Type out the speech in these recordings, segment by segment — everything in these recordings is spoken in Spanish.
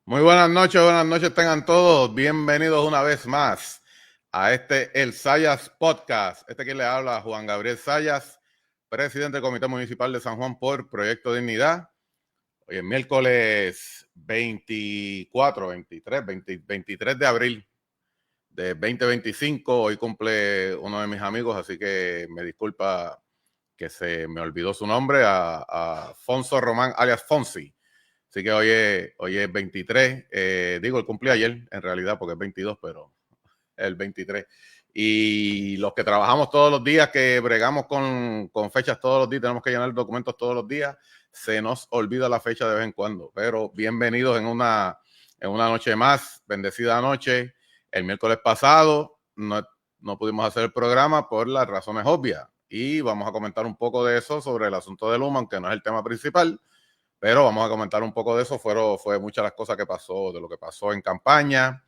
Muy buenas noches tengan todos. Bienvenidos una vez más a El Sayas Podcast. Que le habla Juan Gabriel Sayas, presidente del Comité Municipal de San Juan por Proyecto Dignidad. Hoy es miércoles 24, 23, 23 de abril de 2025. Hoy cumple uno de mis amigos, así que me disculpa que se me olvidó su nombre, a Fonso Román, alias Fonsi. Así que hoy es 23, digo, el cumplí ayer, en realidad, porque es 22, pero el 23. Y los que trabajamos todos los días, que bregamos con fechas todos los días, tenemos que llenar documentos todos los días, se nos olvida la fecha de vez en cuando. Pero bienvenidos en una noche más, bendecida noche. El miércoles pasado no pudimos hacer el programa por las razones obvias. Y vamos a comentar un poco de eso sobre el asunto de Luma, aunque no es el tema principal. Pero vamos a comentar un poco de eso. Fue muchas las cosas que pasó, de lo que pasó en campaña,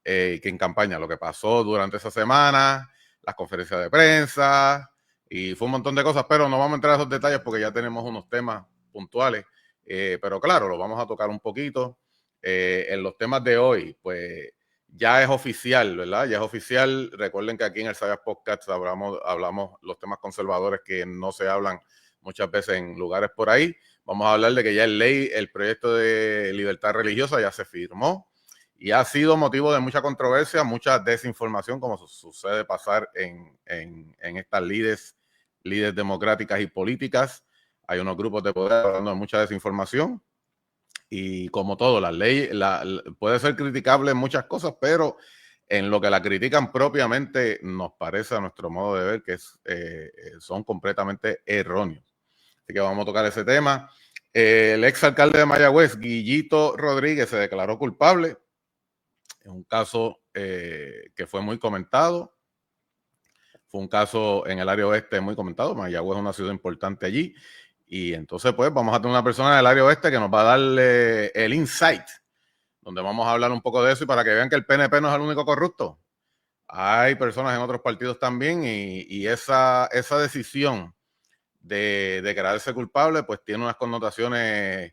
lo que pasó durante esa semana, las conferencias de prensa, y fue un montón de cosas, pero no vamos a entrar a esos detalles porque ya tenemos unos temas puntuales. Pero claro, lo vamos a tocar un poquito. En los temas de hoy, pues ya es oficial, ¿verdad? Ya es oficial. Recuerden que aquí en el Sayas Podcast hablamos los temas conservadores que no se hablan muchas veces en lugares por ahí. Vamos a hablar de que ya el proyecto de libertad religiosa ya se firmó y ha sido motivo de mucha controversia, mucha desinformación, como sucede pasar en estas lides democráticas y políticas. Hay unos grupos de poder hablando de mucha desinformación y como todo, la ley puede ser criticable en muchas cosas, pero en lo que la critican propiamente nos parece a nuestro modo de ver que son completamente erróneos. Así que vamos a tocar ese tema. El exalcalde de Mayagüez, Guillito Rodríguez, se declaró culpable. Es un caso que fue muy comentado. Fue un caso en el área oeste muy comentado. Mayagüez es una ciudad importante allí. Y entonces, pues, vamos a tener una persona del área oeste que nos va a dar el insight, donde vamos a hablar un poco de eso y para que vean que el PNP no es el único corrupto. Hay personas en otros partidos también y esa decisión de declararse culpable, pues tiene unas connotaciones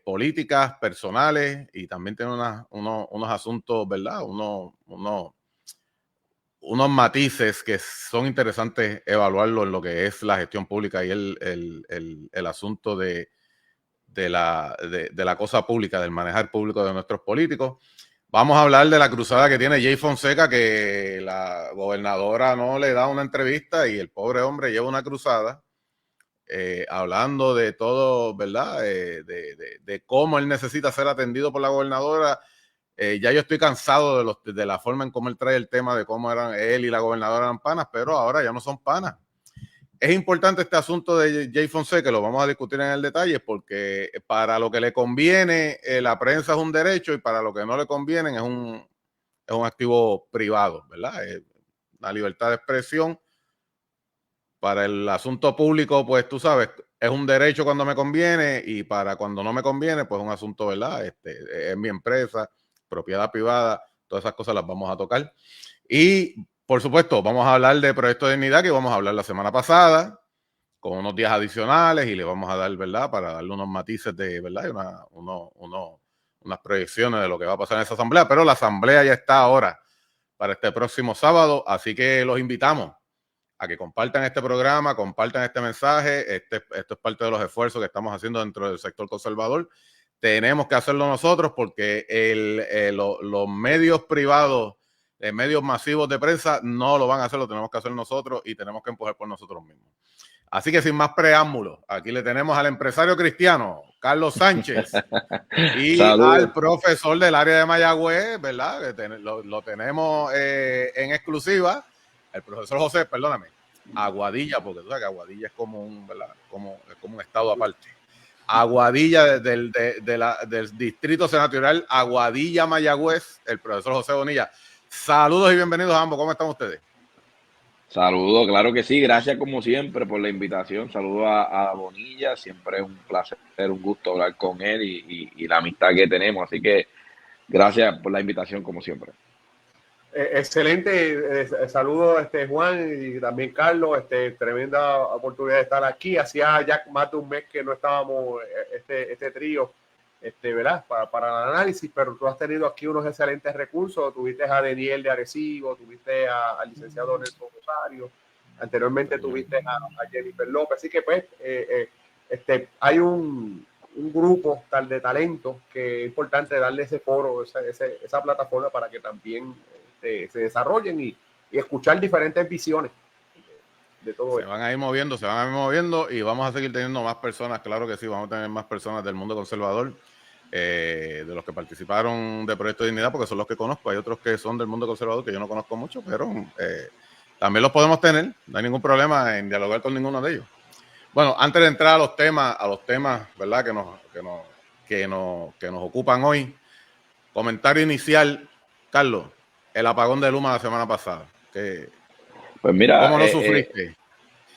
políticas, personales, y también tiene unos asuntos, ¿verdad? Unos matices que son interesantes evaluarlo en lo que es la gestión pública y el asunto de la cosa pública, del manejar público de nuestros políticos. Vamos a hablar de la cruzada que tiene Jay Fonseca, que la gobernadora no le da una entrevista y el pobre hombre lleva una cruzada hablando de todo, ¿verdad? De cómo él necesita ser atendido por la gobernadora. Ya yo estoy cansado de la forma en cómo él trae el tema de cómo eran él y la gobernadora eran panas, pero ahora ya no son panas. Es importante este asunto de Jay Fonseca, que lo vamos a discutir en el detalle, porque para lo que le conviene, la prensa es un derecho y para lo que no le conviene es un activo privado, ¿verdad? La libertad de expresión. Para el asunto público, pues tú sabes, es un derecho cuando me conviene y para cuando no me conviene, pues es un asunto, ¿verdad? Es mi empresa, propiedad privada, todas esas cosas las vamos a tocar. Y, por supuesto, vamos a hablar de Proyecto de Dignidad, que vamos a hablar la semana pasada, con unos días adicionales y le vamos a dar, ¿verdad? Para darle unos matices de, ¿verdad? Unas proyecciones de lo que va a pasar en esa asamblea, pero la asamblea ya está ahora para este próximo sábado, así que los invitamos a que compartan este programa, compartan este mensaje. Esto es parte de los esfuerzos que estamos haciendo dentro del sector conservador. Tenemos que hacerlo nosotros porque los medios privados, medios masivos de prensa, no lo van a hacer, lo tenemos que hacer nosotros y tenemos que empujar por nosotros mismos. Así que sin más preámbulos, aquí le tenemos al empresario cristiano, Carlos Sánchez, y al Saludos. profesor del área de Mayagüez, ¿verdad? Lo tenemos en exclusiva, el profesor José, perdóname, Aguadilla, porque tú sabes que Aguadilla es como ¿verdad? Es como un estado aparte. Aguadilla del Distrito Senatorial Aguadilla Mayagüez, el profesor José Bonilla. Saludos y bienvenidos a ambos, ¿cómo están ustedes? Saludos, claro que sí. Gracias como siempre por la invitación. Saludos a Bonilla. Siempre es un placer, un gusto hablar con él y la amistad que tenemos. Así que gracias por la invitación como siempre. Excelente, saludos Juan y también Carlos, tremenda oportunidad de estar aquí. Hacía ya más de un mes que no estábamos este trío ¿verdad? Para el análisis, pero tú has tenido aquí unos excelentes recursos. Tuviste a Daniel de Arecibo, tuviste al licenciado Nelson Rosario, anteriormente tuviste a Jennifer López, así que pues hay un grupo tal de talento que es importante darle ese foro, esa plataforma para que también se desarrollen y escuchar diferentes visiones de todo se esto. van a ir moviendo y vamos a seguir teniendo más personas, claro que sí, vamos a tener más personas del mundo conservador, de los que participaron de Proyecto de Dignidad, porque son los que conozco. Hay otros que son del mundo conservador que yo no conozco mucho, pero también los podemos tener, no hay ningún problema en dialogar con ninguno de ellos. Bueno, antes de entrar a los temas, ¿verdad? Que nos ocupan hoy. Comentario inicial, Carlos, el apagón de Luma la semana pasada. Pues mira, ¿Cómo lo sufriste?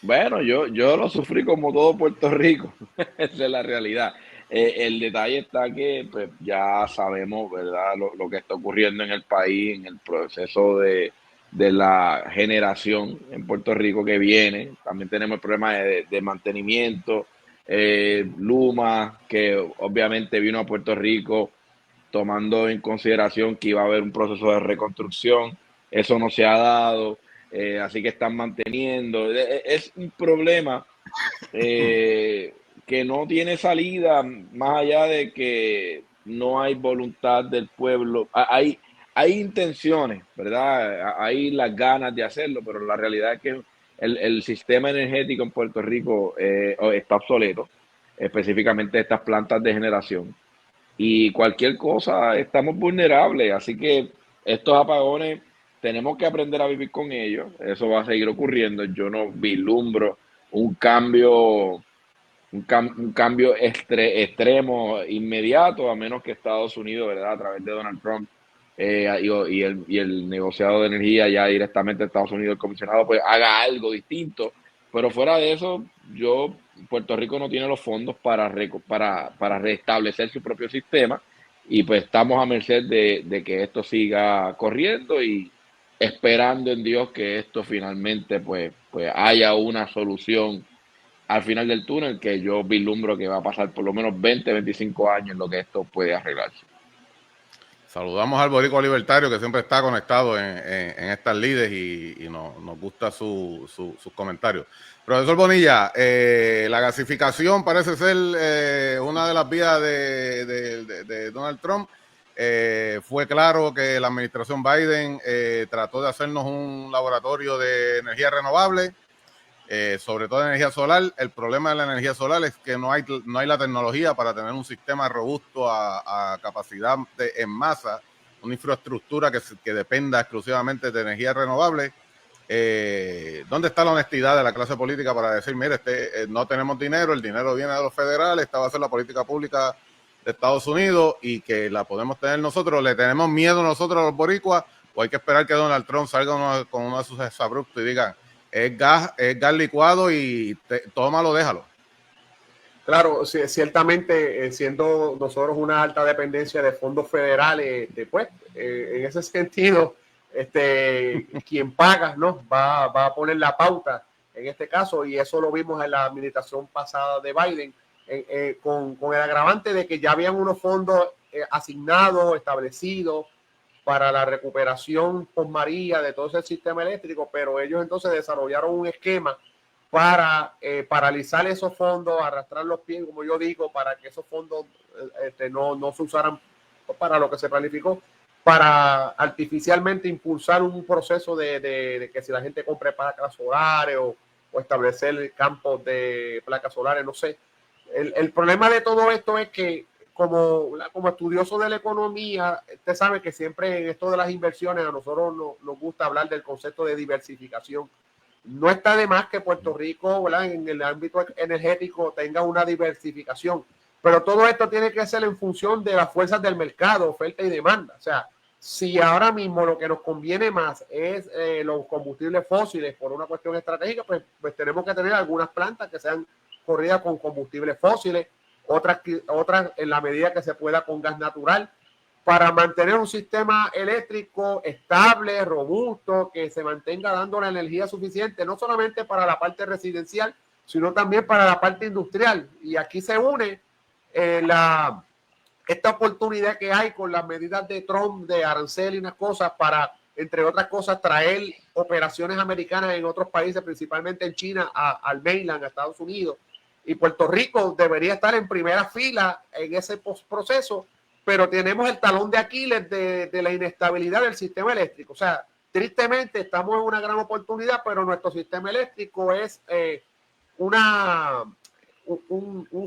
bueno, yo lo sufrí como todo Puerto Rico, esa es la realidad. El detalle está que pues, ya sabemos, ¿verdad?, lo que está ocurriendo en el país, en el proceso de la generación en Puerto Rico que viene. También tenemos el problema de mantenimiento. Luma, que obviamente vino a Puerto Rico tomando en consideración que iba a haber un proceso de reconstrucción. Eso no se ha dado. Así que están manteniendo. Es un problema que no tiene salida más allá de que no hay voluntad del pueblo. Hay intenciones, ¿verdad? Hay las ganas de hacerlo, pero la realidad es que el sistema energético en Puerto Rico está obsoleto, específicamente estas plantas de generación. Y cualquier cosa estamos vulnerables, así que estos apagones tenemos que aprender a vivir con ellos. Eso va a seguir ocurriendo. Yo no vislumbro un cambio, un cambio extremo inmediato, a menos que Estados Unidos, ¿verdad?, a través de Donald Trump y el negociado de energía ya directamente Estados Unidos, el comisionado, pues haga algo distinto. Pero fuera de eso, Puerto Rico no tiene los fondos para restablecer su propio sistema y pues estamos a merced de que esto siga corriendo y esperando en Dios que esto finalmente pues haya una solución al final del túnel, que yo vislumbro que va a pasar por lo menos 20, 25 años en lo que esto puede arreglarse. Saludamos al boricua libertario que siempre está conectado en estas lides y nos gusta sus comentarios. Profesor Bonilla, la gasificación parece ser una de las vías de Donald Trump. Fue claro que la administración Biden trató de hacernos un laboratorio de energía renovable, sobre todo energía solar. El problema de la energía solar es que no hay la tecnología para tener un sistema robusto a capacidad en masa, una infraestructura que dependa exclusivamente de energía renovable. ¿Dónde está la honestidad de la clase política para decir, mire, no tenemos dinero, el dinero viene de los federales, esta va a ser la política pública de Estados Unidos y que la podemos tener nosotros? ¿Le tenemos miedo nosotros a los boricuas o hay que esperar que Donald Trump salga con uno de sus exabruptos y diga, es gas licuado y tómalo, déjalo? Claro, ciertamente, siendo nosotros una alta dependencia de fondos federales, pues, en ese sentido, quien paga, ¿no?, va a poner la pauta en este caso, y eso lo vimos en la administración pasada de Biden, con el agravante de que ya habían unos fondos asignados, establecidos para la recuperación post María de todo ese sistema eléctrico, pero ellos entonces desarrollaron un esquema para paralizar esos fondos, arrastrar los pies, como yo digo, para que esos fondos no se usaran para lo que se planificó, para artificialmente impulsar un proceso de que si la gente compre placas solares o establecer campos de placas solares, no sé. El problema de todo esto es que como estudioso de la economía, usted sabe que siempre en esto de las inversiones a nosotros nos gusta hablar del concepto de diversificación. No está de más que Puerto Rico, ¿verdad?, en el ámbito energético tenga una diversificación, pero todo esto tiene que ser en función de las fuerzas del mercado, oferta y demanda. O sea, si ahora mismo lo que nos conviene más es los combustibles fósiles por una cuestión estratégica, pues tenemos que tener algunas plantas que sean corridas con combustibles fósiles, otras en la medida que se pueda con gas natural, para mantener un sistema eléctrico estable, robusto, que se mantenga dando la energía suficiente, no solamente para la parte residencial, sino también para la parte industrial. Y aquí se une esta oportunidad que hay con las medidas de Trump de arancel y unas cosas para, entre otras cosas, traer operaciones americanas en otros países, principalmente en China, al mainland, a Estados Unidos. Y Puerto Rico debería estar en primera fila en ese proceso, pero tenemos el talón de Aquiles de la inestabilidad del sistema eléctrico. O sea, tristemente estamos en una gran oportunidad, pero nuestro sistema eléctrico es un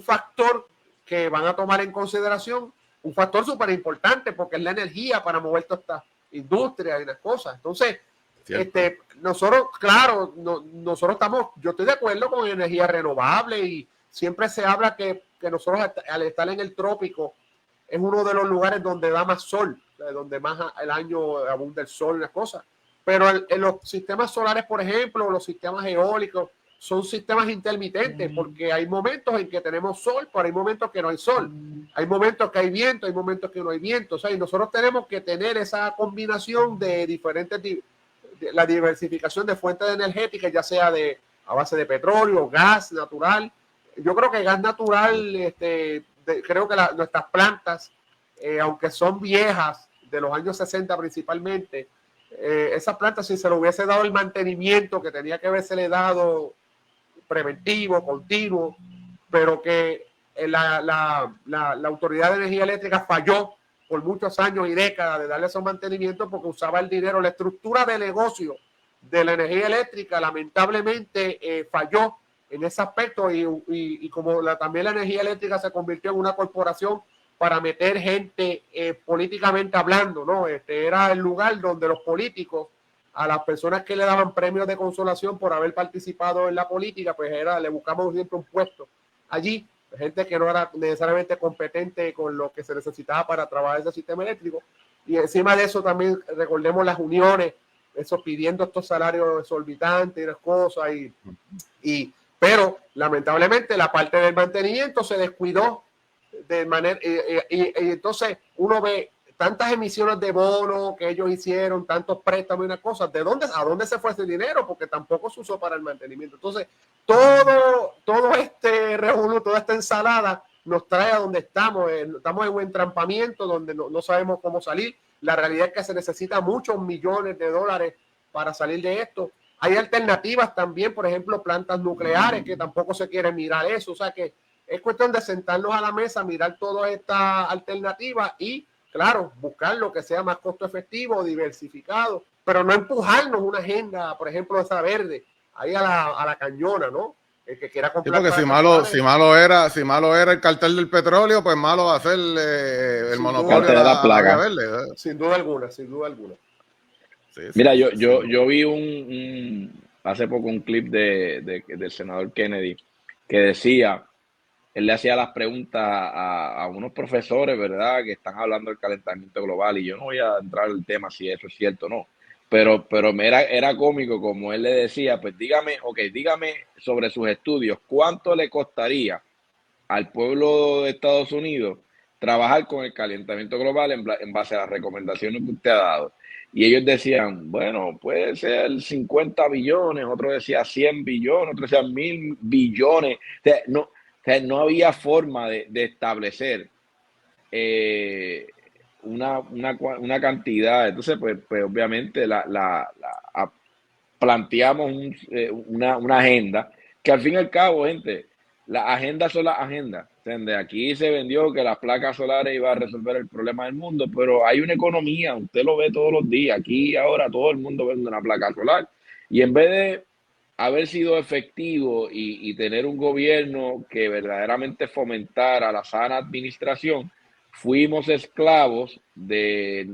factor que van a tomar en consideración, un factor súper importante porque es la energía para mover toda esta industria y las cosas. Entonces, nosotros, claro, nosotros estamos, yo estoy de acuerdo con energía renovable y siempre se habla que nosotros al estar en el trópico es uno de los lugares donde da más sol, donde más el año abunda el sol y las cosas. Pero en los sistemas solares, por ejemplo, los sistemas eólicos, son sistemas intermitentes porque hay momentos en que tenemos sol, pero hay momentos que no hay sol. Hay momentos que hay viento, hay momentos que no hay viento. O sea, y nosotros tenemos que tener esa combinación de diferentes, la diversificación de fuentes energéticas, ya sea a base de petróleo, gas natural. Yo creo que gas natural, creo que nuestras plantas, aunque son viejas, de los años 60 principalmente, esas plantas, si se le hubiese dado el mantenimiento que tenía que haberse dado preventivo, continuo, pero que la Autoridad de Energía Eléctrica falló por muchos años y décadas de darle esos mantenimientos porque usaba el dinero. La estructura de negocio de la energía eléctrica lamentablemente falló en ese aspecto y como también la energía eléctrica se convirtió en una corporación para meter gente políticamente hablando, ¿no? Era el lugar donde los políticos, a las personas que le daban premios de consolación por haber participado en la política, pues le buscamos siempre un puesto allí, gente que no era necesariamente competente con lo que se necesitaba para trabajar ese sistema eléctrico. Y encima de eso también recordemos las uniones, eso pidiendo estos salarios exorbitantes y las cosas, pero lamentablemente la parte del mantenimiento se descuidó de manera, y entonces uno ve tantas emisiones de bonos que ellos hicieron, tantos préstamos y unas cosas, ¿a dónde se fue ese dinero? Porque tampoco se usó para el mantenimiento. Entonces, todo este revolú, toda esta ensalada nos trae a donde estamos. Estamos en un entrampamiento donde no sabemos cómo salir. La realidad es que se necesita muchos millones de dólares para salir de esto. Hay alternativas también, por ejemplo, plantas nucleares que tampoco se quiere mirar eso. O sea que es cuestión de sentarnos a la mesa, mirar todas estas alternativas y, claro, buscar lo que sea más costo efectivo, diversificado, pero no empujarnos una agenda, por ejemplo, esa verde, ahí a la cañona, ¿no? El que quiera comprar. Sí, porque si malo era el cartel del petróleo, pues malo va a ser el monopolio de la plaga verde, ¿verdad? Sin duda alguna, sin duda alguna. Sí, mira, yo vi hace poco un clip del senador Kennedy que decía, él le hacía las preguntas a unos profesores, ¿verdad?, que están hablando del calentamiento global, y yo no voy a entrar en el tema si eso es cierto o no, pero era cómico como él le decía, pues dígame sobre sus estudios, ¿cuánto le costaría al pueblo de Estados Unidos trabajar con el calentamiento global en base a las recomendaciones que usted ha dado? Y ellos decían, bueno, puede ser 50 billones, otro decía 100 billones, otro decía 1000 billones. O sea, no había forma de establecer una cantidad. Entonces, pues obviamente planteamos una agenda que al fin y al cabo, gente, las agendas son las agendas. De aquí se vendió que las placas solares iban a resolver el problema del mundo, pero hay una economía, usted lo ve todos los días. Aquí y ahora todo el mundo vende una placa solar. Y en vez de haber sido efectivo y tener un gobierno que verdaderamente fomentara la sana administración, fuimos esclavos de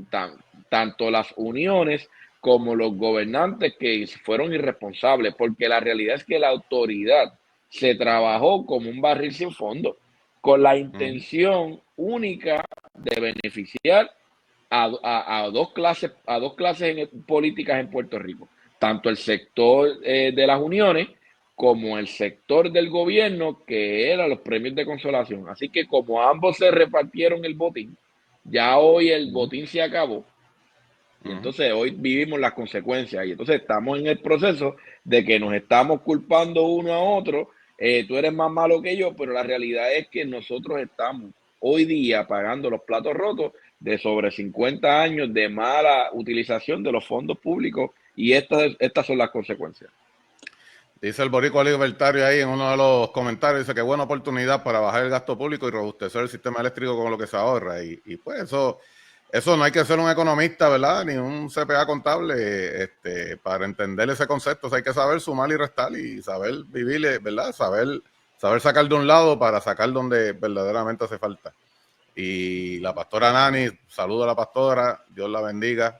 tanto las uniones como los gobernantes que fueron irresponsables, porque la realidad es que la autoridad se trabajó como un barril sin fondo, con la intención única de beneficiar a dos clases políticas en Puerto Rico, tanto el sector de las uniones como el sector del gobierno, que eran los premios de consolación. Así que como ambos se repartieron el botín, ya hoy el botín se acabó, y entonces hoy vivimos las consecuencias, y entonces estamos en el proceso de que nos estamos culpando uno a otro. Tú eres más malo que yo, pero la realidad es que nosotros estamos hoy día pagando los platos rotos de sobre 50 años de mala utilización de los fondos públicos, y estas son las consecuencias. Dice el boricua libertario ahí en uno de los comentarios, dice que buena oportunidad para bajar el gasto público y robustecer el sistema eléctrico con lo que se ahorra. Y pues eso no hay que ser un economista, ¿verdad? Ni un CPA contable para entender ese concepto. O sea, hay que saber sumar y restar y saber vivir, ¿verdad? Saber sacar de un lado para sacar donde verdaderamente hace falta. Y la pastora Nani, saludo a la pastora, Dios la bendiga.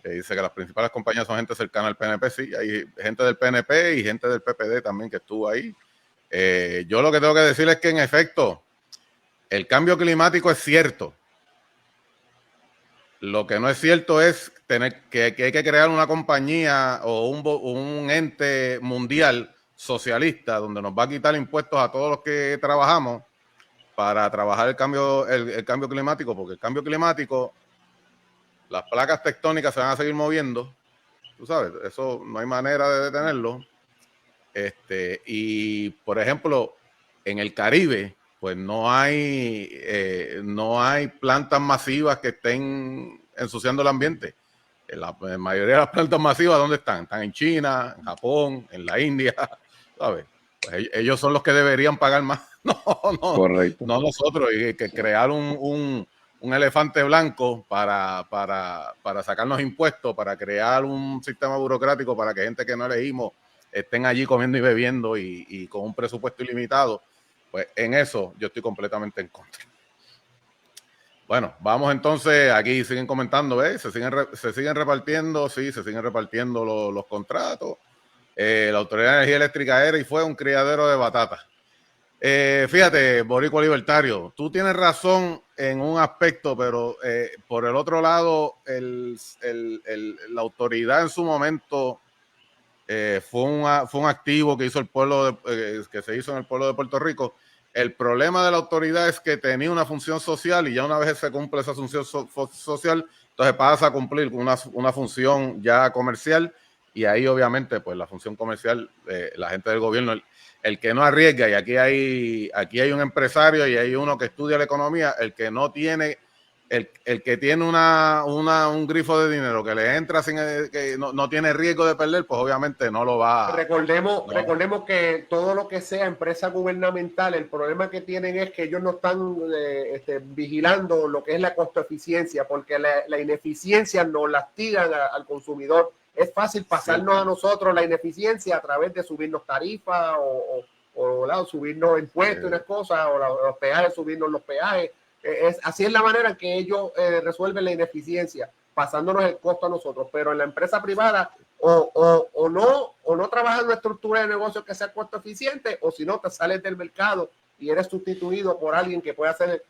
Dice que las principales compañías son gente cercana al PNP. Sí, hay gente del PNP y gente del PPD también que estuvo ahí. Yo lo que tengo que decir es que en efecto el cambio climático es cierto. Lo que no es cierto es que hay que crear una compañía o un ente mundial socialista donde nos va a quitar impuestos a todos los que trabajamos para trabajar el cambio climático, porque el cambio climático, las placas tectónicas se van a seguir moviendo, tú sabes, eso no hay manera de detenerlo. Y por ejemplo, en el Caribe, pues no hay plantas masivas que estén ensuciando el ambiente. La mayoría de las plantas masivas, ¿dónde están? Están en China, en Japón, en la India, ¿sabes? Pues ellos son los que deberían pagar más, Correcto. No nosotros, y que crear un elefante blanco para sacarnos impuestos, para crear un sistema burocrático para que gente que no elegimos estén allí comiendo y bebiendo y con un presupuesto ilimitado, pues en eso yo estoy completamente en contra. Bueno, vamos entonces, aquí siguen comentando, ¿ves? Se siguen repartiendo, sí, se siguen repartiendo los contratos. La Autoridad de Energía Eléctrica era y fue un criadero de batata. Fíjate, boricua libertario, tú tienes razón en un aspecto, pero por el otro lado, la autoridad en su momento fue un activo que hizo el pueblo, que se hizo en el pueblo de Puerto Rico. El problema de la autoridad es que tenía una función social y ya una vez se cumple esa función social, entonces pasa a cumplir una función ya comercial y ahí obviamente pues la función comercial, la gente del gobierno, el que no arriesga, y aquí hay un empresario y hay uno que estudia la economía, el que no tiene, el que tiene un grifo de dinero que le entra sin que no tiene riesgo de perder, pues obviamente no lo va. Recordemos que todo lo que sea empresa gubernamental, el problema que tienen es que ellos no están vigilando lo que es la costo eficiencia, porque la ineficiencia nos la tiran al consumidor. Es fácil pasarnos a nosotros la ineficiencia a través de subirnos tarifas o subirnos impuestos y unas cosas, o los peajes, subirnos los peajes. Así es la manera en que ellos resuelven la ineficiencia, pasándonos el costo a nosotros. Pero en la empresa privada o no trabajas en una estructura de negocio que sea costo eficiente, o si no te sales del mercado y eres sustituido por alguien que pueda hacer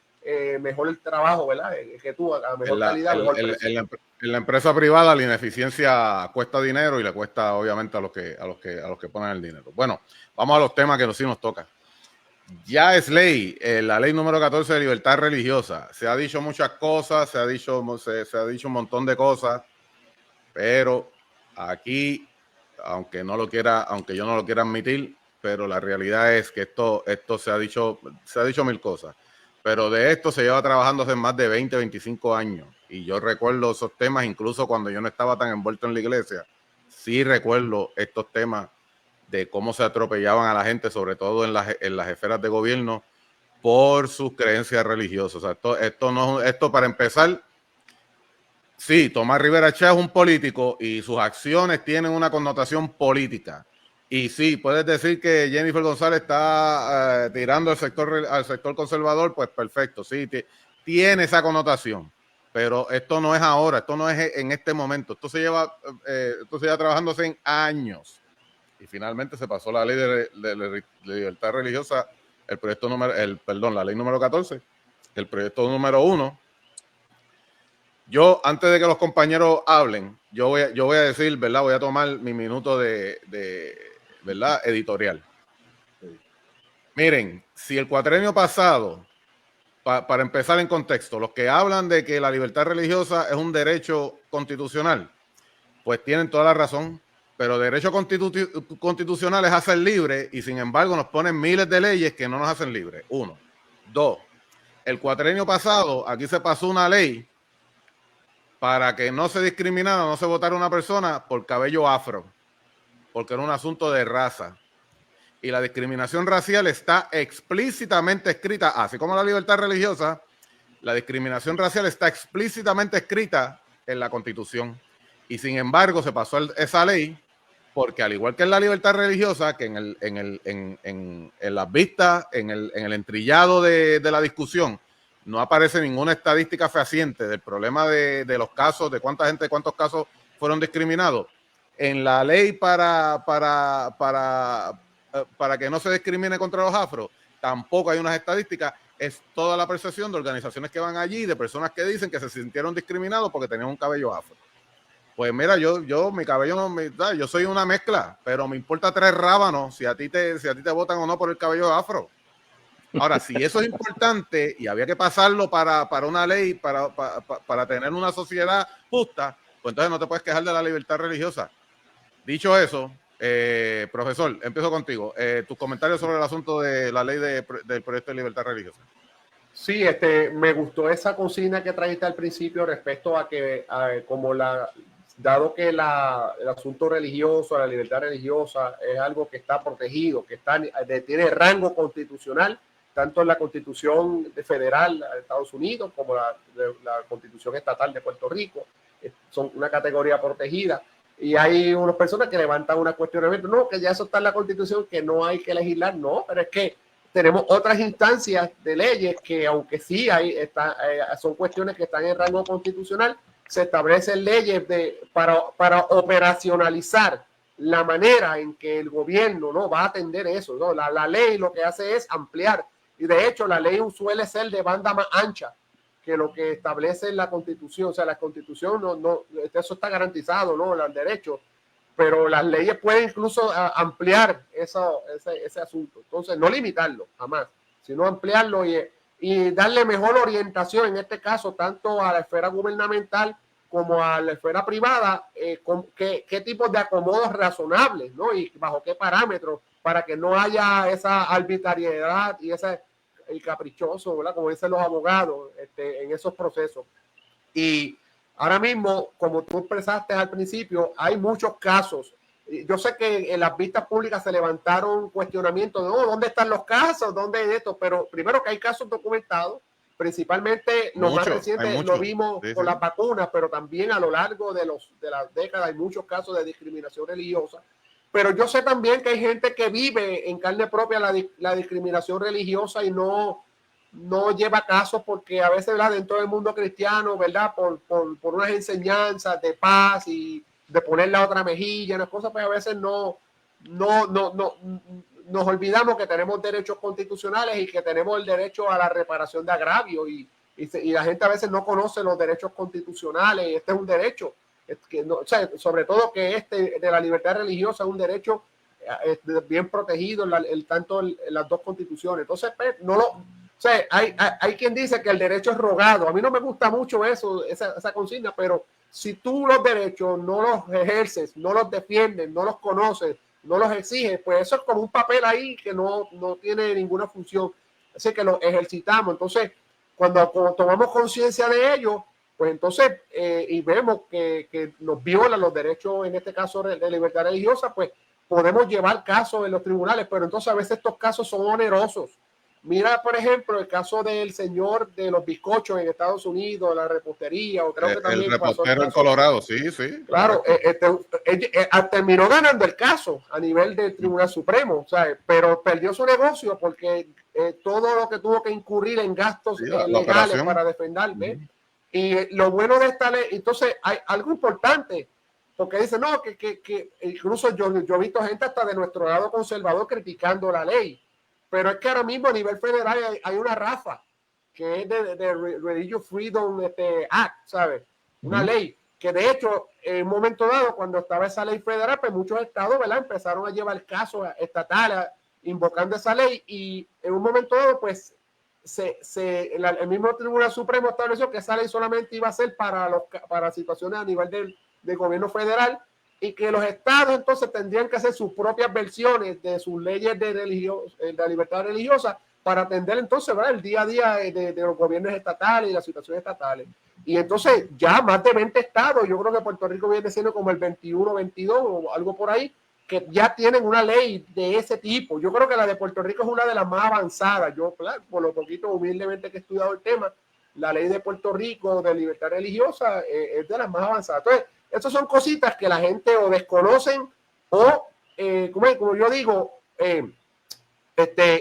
mejor el trabajo, ¿verdad? Que tú, a mejor calidad, mejor precio. En la empresa privada la ineficiencia cuesta dinero y le cuesta obviamente a los que ponen el dinero. Bueno, vamos a los temas que sí nos toca. Ya es ley, la ley número 14 de libertad religiosa. Se ha dicho muchas cosas, se ha dicho un montón de cosas, pero aquí, aunque yo no lo quiera admitir, pero la realidad es que esto se ha dicho mil cosas. Pero de esto se lleva trabajando hace más de 20, 25 años. Y yo recuerdo esos temas, incluso cuando yo no estaba tan envuelto en la iglesia. Sí recuerdo estos temas de cómo se atropellaban a la gente, sobre todo en las esferas de gobierno, por sus creencias religiosas. O sea, esto para empezar, sí, Tomás Rivera Chá es un político y sus acciones tienen una connotación política. Y sí, puedes decir que Jennifer González está tirando al sector conservador, pues perfecto, sí, tiene esa connotación. Pero esto no es ahora, esto no es en este momento, esto se lleva trabajándose en años. Y finalmente se pasó la ley de libertad religiosa, la ley número 14, el proyecto número 1. Yo, antes de que los compañeros hablen, yo voy a decir, ¿verdad? Voy a tomar mi minuto de ¿verdad? Editorial. Miren, si el cuatrenio pasado, para empezar en contexto, los que hablan de que la libertad religiosa es un derecho constitucional, pues tienen toda la razón, pero derecho constitucional es hacer libre y sin embargo nos ponen miles de leyes que no nos hacen libres. 1. 2. el cuatrenio pasado, aquí se pasó una ley para que no se discriminara, no se votara una persona por cabello afro, porque era un asunto de raza. Y la discriminación racial está explícitamente escrita, así como la libertad religiosa, la discriminación racial está explícitamente escrita en la Constitución. Y sin embargo se pasó esa ley porque al igual que en la libertad religiosa, que en las vistas, en el entrillado de la discusión, no aparece ninguna estadística fehaciente del problema de los casos, de cuánta gente, cuántos casos fueron discriminados. En la ley para que no se discrimine contra los afros, tampoco hay unas estadísticas. Es toda la percepción de organizaciones que van allí, de personas que dicen que se sintieron discriminados porque tenían un cabello afro. Pues mira, mi cabello no, yo soy una mezcla, pero me importa 3 rábanos si a ti te votan o no por el cabello afro. Ahora, si eso es importante y había que pasarlo para una ley, para tener una sociedad justa, pues entonces no te puedes quejar de la libertad religiosa. Dicho eso, profesor, empiezo contigo. Tus comentarios sobre el asunto de la ley del proyecto de libertad religiosa. Sí, me gustó esa consigna que trajiste al principio respecto a que dado que el asunto religioso, la libertad religiosa es algo que está protegido, que tiene rango constitucional, tanto en la Constitución federal de Estados Unidos como la Constitución estatal de Puerto Rico, son una categoría protegida. Y hay unas personas que levantan una cuestionamiento, no, que ya eso está en la Constitución, que no hay que legislar, no, pero es que tenemos otras instancias de leyes que, aunque sí son cuestiones que están en rango constitucional, se establecen leyes para operacionalizar la manera en que el gobierno no va a atender eso, ¿no? La ley lo que hace es ampliar, y de hecho la ley suele ser de banda más ancha que lo que establece la Constitución. O sea, la Constitución eso está garantizado, ¿no? El derecho, pero las leyes pueden incluso ampliar ese asunto. Entonces, no limitarlo jamás, sino ampliarlo y darle mejor orientación, en este caso, tanto a la esfera gubernamental como a la esfera privada, qué tipos de acomodos razonables, ¿no? Y bajo qué parámetros, para que no haya esa arbitrariedad y ese caprichoso, ¿verdad? Como dicen los abogados, en esos procesos. Y ahora mismo, como tú expresaste al principio, hay muchos casos. Yo sé que en las vistas públicas se levantaron cuestionamientos de ¿dónde están los casos? ¿Dónde es esto? Pero primero que hay casos documentados, principalmente los más recientes lo vimos con las vacunas, pero también a lo largo de las décadas hay muchos casos de discriminación religiosa. Pero yo sé también que hay gente que vive en carne propia la discriminación religiosa y no lleva casos porque a veces, ¿verdad?, dentro del mundo cristiano, ¿verdad?, por unas enseñanzas de paz y de poner la otra mejilla, unas cosas, pues a veces nos olvidamos que tenemos derechos constitucionales y que tenemos el derecho a la reparación de agravio y la gente a veces no conoce los derechos constitucionales. Este es un derecho, o sea, sobre todo que de la libertad religiosa es un derecho bien protegido tanto en las dos constituciones. Entonces, o sea, hay quien dice que el derecho es rogado. A mí no me gusta mucho esa consigna, pero si tú los derechos no los ejerces, no los defiendes, no los conoces, no los exiges, pues eso es como un papel ahí que no tiene ninguna función. Así que lo ejercitamos. Entonces, cuando tomamos conciencia de ello, pues entonces, y vemos que nos violan los derechos, en este caso de libertad religiosa, pues podemos llevar casos en los tribunales, pero entonces a veces estos casos son onerosos. Mira, por ejemplo, el caso del señor de los bizcochos en Estados Unidos, la repostería, o creo que también el repostero en Colorado, sí. Claro, terminó ganando el caso a nivel del Tribunal Supremo, o sea, pero perdió su negocio porque todo lo que tuvo que incurrir en gastos legales para defenderme. Y lo bueno de esta ley, entonces hay algo importante, porque dice, no, que incluso yo he visto gente hasta de nuestro lado conservador criticando la ley. Pero es que ahora mismo a nivel federal hay una RAFA, que es de Religious Freedom Act, ¿sabes? Una ley que de hecho en un momento dado, cuando estaba esa ley federal, pues muchos estados, ¿verdad?, empezaron a llevar casos estatales invocando esa ley, y en un momento dado, pues el mismo Tribunal Supremo estableció que esa ley solamente iba a ser para situaciones a nivel del gobierno federal, y que los estados entonces tendrían que hacer sus propias versiones de sus leyes de libertad religiosa para atender entonces, ¿verdad?, el día a día de los gobiernos estatales y las situaciones estatales. Y entonces ya más de 20 estados, yo creo que Puerto Rico viene siendo como el 21, 22 o algo por ahí, que ya tienen una ley de ese tipo. Yo creo que la de Puerto Rico es una de las más avanzadas. Yo, por lo poquito humildemente que he estudiado el tema, la ley de Puerto Rico de libertad religiosa es de las más avanzadas. Entonces, estas son cositas que la gente o desconocen o, como yo digo,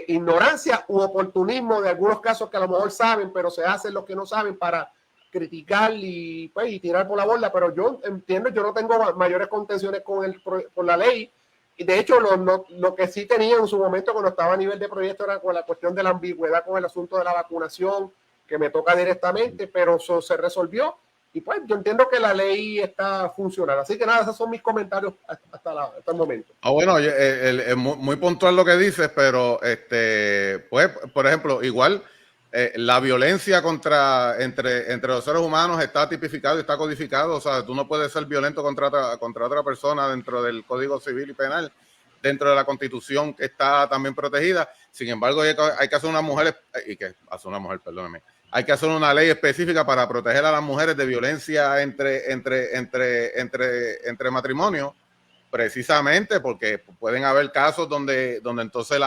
ignorancia u oportunismo de algunos casos que a lo mejor saben, pero se hacen los que no saben para criticar y tirar por la borda. Pero yo entiendo, yo no tengo mayores contenciones con la ley. Y de hecho, lo que sí tenía en su momento cuando estaba a nivel de proyecto era con la cuestión de la ambigüedad con el asunto de la vacunación, que me toca directamente, pero eso se resolvió. Y pues yo entiendo que la ley está funcionando. Así que nada, esos son mis comentarios hasta el momento. Bueno, es muy puntual lo que dices, pero pues, por ejemplo, igual la violencia entre los seres humanos está tipificado y está codificado. O sea, tú no puedes ser violento contra otra persona dentro del Código Civil y Penal, dentro de la Constitución, que está también protegida. Sin embargo, hay que hacer hay que hacer una ley específica para proteger a las mujeres de violencia entre matrimonios, precisamente porque pueden haber casos donde entonces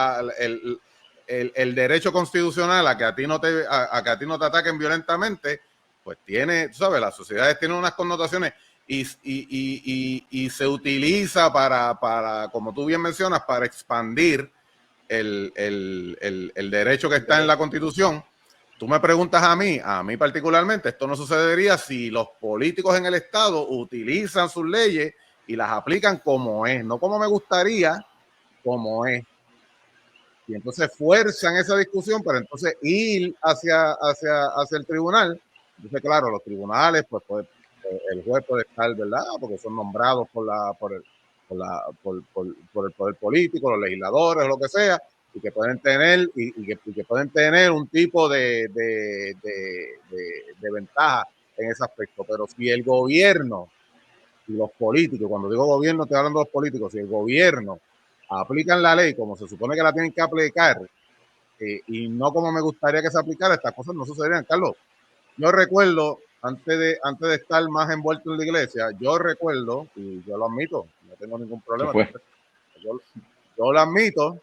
el derecho constitucional a que a ti no te ataquen violentamente, pues tiene, tú sabes, las sociedades tienen unas connotaciones y se utiliza para, como tú bien mencionas, para expandir el derecho que está en la Constitución. Tú me preguntas a mí particularmente, esto no sucedería si los políticos en el Estado utilizan sus leyes y las aplican como es, no como me gustaría, como es. Y entonces fuerzan esa discusión para entonces ir hacia el tribunal. Entonces, claro, los tribunales, pues el juez puede estar, ¿verdad?, porque son nombrados por el poder político, los legisladores, o lo que sea, y que pueden tener que pueden tener un tipo de ventaja en ese aspecto. Pero si el gobierno y los políticos, cuando digo gobierno estoy hablando de los políticos, si el gobierno aplican la ley como se supone que la tienen que aplicar y no como me gustaría que se aplicara, estas cosas no sucederían. Carlos, yo recuerdo, antes de estar más envuelto en la iglesia, yo recuerdo, y yo lo admito, no tengo ningún problema, yo lo admito,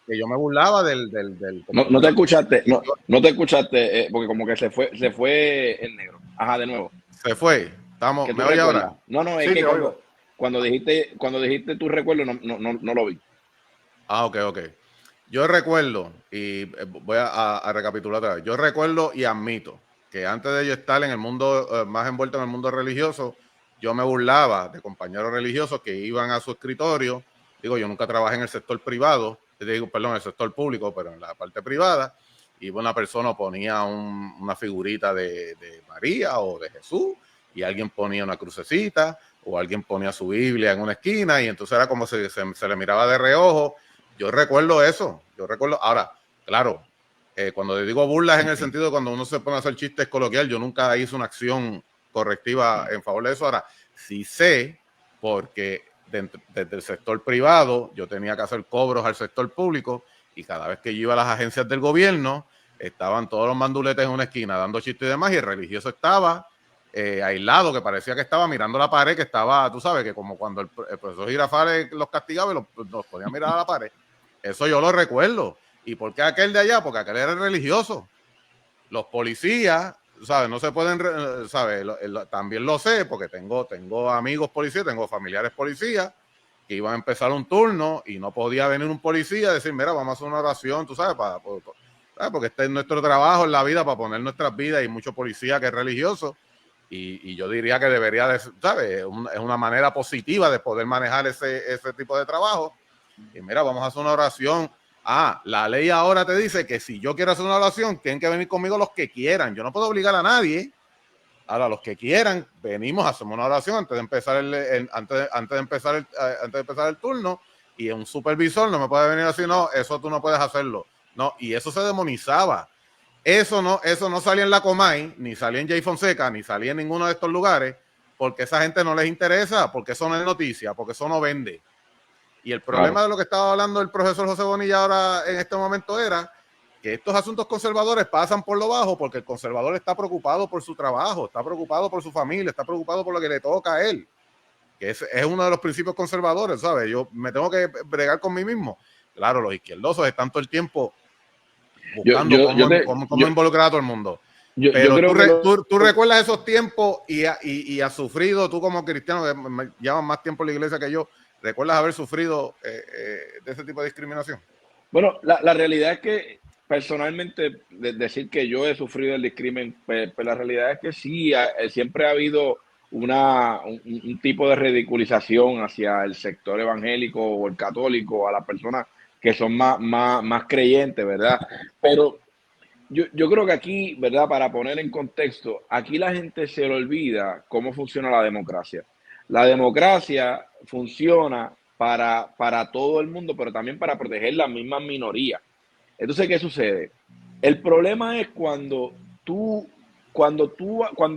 que yo me burlaba del no te escuchaste, no te escuchaste, porque como que se fue el negro. Ajá, de nuevo. Se fue. ¿Me oye ahora? No, es sí, que cuando dijiste tu recuerdo, no lo vi. Ok. Yo recuerdo, y voy a recapitular otra vez, yo recuerdo y admito que antes de yo estar en el mundo, más envuelto en el mundo religioso, yo me burlaba de compañeros religiosos que iban a su escritorio. Digo, yo nunca trabajé en el sector privado, en el sector público, pero en la parte privada, y una persona ponía una figurita de María o de Jesús, y alguien ponía una crucecita, o alguien ponía su Biblia en una esquina, y entonces era como se le miraba de reojo. Yo recuerdo eso, ahora, claro, cuando digo burlas en el sentido de cuando uno se pone a hacer chistes coloquial, yo nunca hice una acción correctiva en favor de eso. Ahora, sí sé, porque desde el sector privado yo tenía que hacer cobros al sector público, y cada vez que yo iba a las agencias del gobierno, estaban todos los manduletes en una esquina dando chistes y demás, y el religioso estaba aislado, que parecía que estaba mirando la pared, que estaba, tú sabes, que como cuando el profesor Girafales los castigaba y los podía mirar a la pared. Eso yo lo recuerdo. ¿Y por qué aquel de allá? Porque aquel era religioso. Los policías, ¿sabes? No se pueden, ¿sabes? También lo sé, porque tengo amigos policías, tengo familiares policías, que iban a empezar un turno y no podía venir un policía a decir, mira, vamos a hacer una oración, tú sabes, porque este es nuestro trabajo en la vida, para poner nuestras vidas, y mucho policía que es religioso. Y yo diría que debería de, ¿sabes? Es una manera positiva de poder manejar ese tipo de trabajo. Y mira, vamos a hacer una oración. La ley ahora te dice que si yo quiero hacer una oración, tienen que venir conmigo los que quieran. Yo no puedo obligar a nadie. Ahora, los que quieran, venimos, hacemos una oración antes de empezar antes de empezar el turno, y un supervisor no me puede venir así, no, eso tú no puedes hacerlo. No, y eso se demonizaba. Eso no salía en la Comay, ni salía en Jay Fonseca, ni salía en ninguno de estos lugares, porque a esa gente no les interesa, porque eso no es noticia, porque eso no vende. Y el problema de lo que estaba hablando el profesor José Bonilla ahora en este momento era que estos asuntos conservadores pasan por lo bajo porque el conservador está preocupado por su trabajo, está preocupado por su familia, está preocupado por lo que le toca a él, que es uno de los principios conservadores, ¿sabes? Yo me tengo que bregar con mí mismo. Claro, los izquierdosos están todo el tiempo buscando cómo involucrar a todo el mundo. Pero tú recuerdas esos tiempos y has sufrido, tú como cristiano que llevas más tiempo en la iglesia que yo, ¿recuerdas haber sufrido de ese tipo de discriminación? Bueno, la realidad es que personalmente decir que yo he sufrido el discrimen, pues la realidad es que sí, siempre ha habido un tipo de ridiculización hacia el sector evangélico o el católico, a las personas que son más creyentes, ¿verdad? Pero yo creo que aquí, ¿verdad? Para poner en contexto, aquí la gente se le olvida cómo funciona la democracia. La democracia funciona para todo el mundo, pero también para proteger las mismas minorías. Entonces, ¿qué sucede? El problema es cuando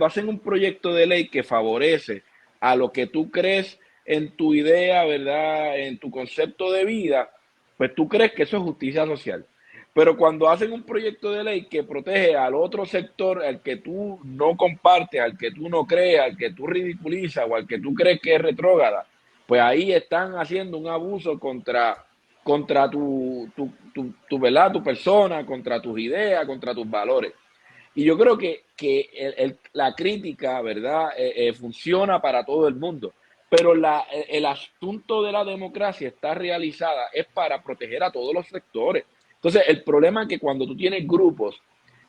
hacen un proyecto de ley que favorece a lo que tú crees en tu idea, ¿verdad? En tu concepto de vida, pues tú crees que eso es justicia social. Pero cuando hacen un proyecto de ley que protege al otro sector, al que tú no compartes, al que tú no crees, al que tú ridiculizas o al que tú crees que es retrógrada, pues ahí están haciendo un abuso contra ¿verdad? Tu persona, contra tus ideas, contra tus valores. Y yo creo que la crítica, ¿verdad? Funciona para todo el mundo. Pero el asunto de la democracia está realizada es para proteger a todos los sectores. Entonces, el problema es que cuando tú tienes grupos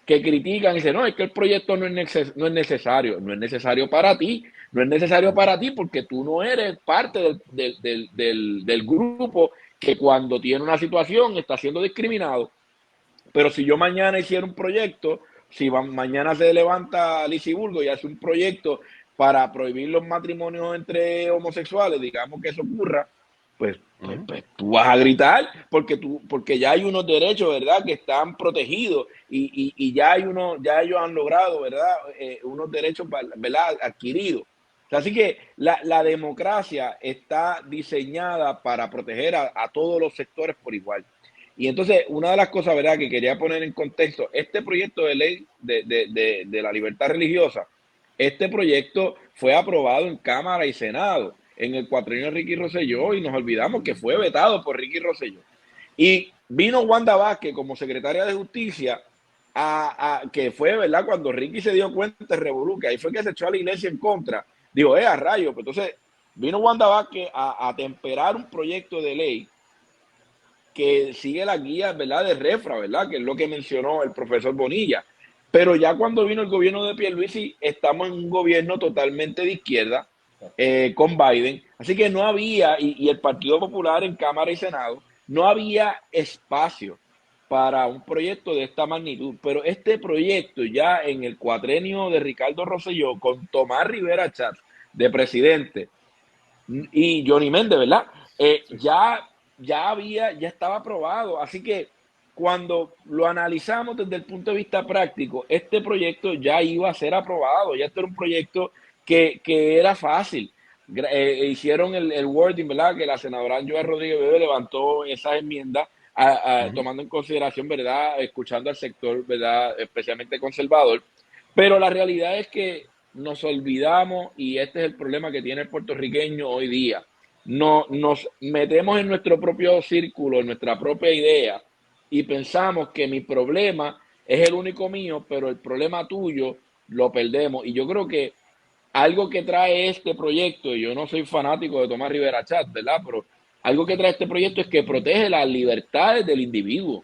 que critican y dicen, no, es que el proyecto no es necesario, no es necesario para ti, no es necesario para ti porque tú no eres parte del grupo que cuando tiene una situación está siendo discriminado. Pero si yo mañana hiciera un proyecto, si mañana se levanta Lisiburgo y hace un proyecto para prohibir los matrimonios entre homosexuales, digamos que eso ocurra, pues tú vas a gritar porque ya hay unos derechos, ¿verdad?, que están protegidos y ya ellos han logrado, ¿verdad?, unos derechos, ¿verdad?, adquiridos. Así que la democracia está diseñada para proteger a todos los sectores por igual. Y entonces, una de las cosas, ¿verdad?, que quería poner en contexto, este proyecto de ley de la libertad religiosa, este proyecto fue aprobado en Cámara y Senado en el cuatrienio de Ricky Rosselló y nos olvidamos que fue vetado por Ricky Rosselló. Y vino Wanda Vázquez como secretaria de Justicia, que fue, ¿verdad?, cuando Ricky se dio cuenta de revolú, que ahí fue que se echó a la iglesia en contra. Digo, a rayos, pues entonces vino Wanda Vázquez a temperar un proyecto de ley que sigue la guía, ¿verdad?, de REFRA, ¿verdad?, que es lo que mencionó el profesor Bonilla. Pero ya cuando vino el gobierno de Pierluisi, estamos en un gobierno totalmente de izquierda, con Biden. Así que no había, y el Partido Popular en Cámara y Senado, no había espacio para un proyecto de esta magnitud. Pero este proyecto ya en el cuatrenio de Ricardo Rosselló, con Tomás Rivera Chatz de presidente, y Johnny Méndez, ¿verdad?, ya estaba aprobado. Así que cuando lo analizamos desde el punto de vista práctico, este proyecto ya iba a ser aprobado, ya este era un proyecto que era fácil. Hicieron el wording, ¿verdad?, que la senadora Joel Rodríguez Bebe levantó esas enmiendas tomando en consideración, ¿verdad?, escuchando al sector, ¿verdad?, especialmente conservador. Pero la realidad es que nos olvidamos, y este es el problema que tiene el puertorriqueño hoy día. Nos metemos en nuestro propio círculo, en nuestra propia idea, y pensamos que mi problema es el único mío, pero el problema tuyo lo perdemos. Y yo creo que algo que trae este proyecto, y yo no soy fanático de Tomás Rivera Chatz, ¿verdad?, pero algo que trae este proyecto es que protege las libertades del individuo,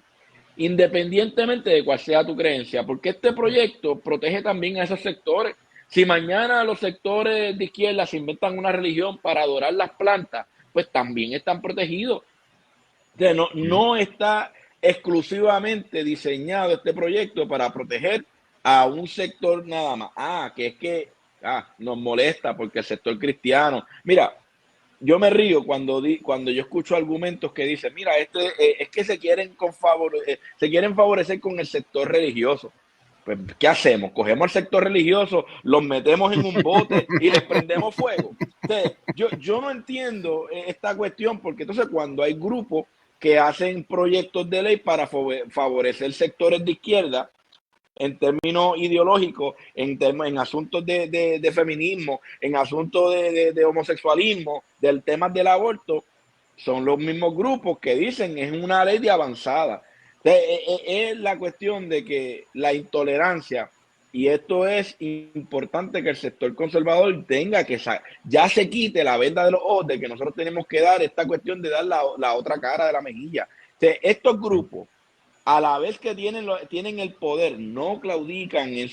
independientemente de cuál sea tu creencia, porque este proyecto protege también a esos sectores. Si mañana los sectores de izquierda se inventan una religión para adorar las plantas, pues también están protegidos. Entonces, no está exclusivamente diseñado este proyecto para proteger a un sector nada más. Que es que nos molesta porque el sector cristiano. Mira, yo me río cuando yo escucho argumentos que dicen, mira, es que se quieren favorecer con el sector religioso. Pues, ¿qué hacemos? ¿Cogemos al sector religioso, los metemos en un bote y les prendemos fuego? Entonces, yo no entiendo esta cuestión, porque entonces cuando hay grupos que hacen proyectos de ley para favorecer sectores de izquierda, en términos ideológicos, en asuntos de feminismo, en asuntos de homosexualismo, del tema del aborto, son los mismos grupos que dicen es una ley de avanzada. Entonces, es la cuestión de que la intolerancia, y esto es importante que el sector conservador tenga que ya se quite la venda de los ojos de que nosotros tenemos que dar esta cuestión de dar la otra cara de la mejilla. Entonces, estos grupos, a la vez que tienen el poder, no claudican en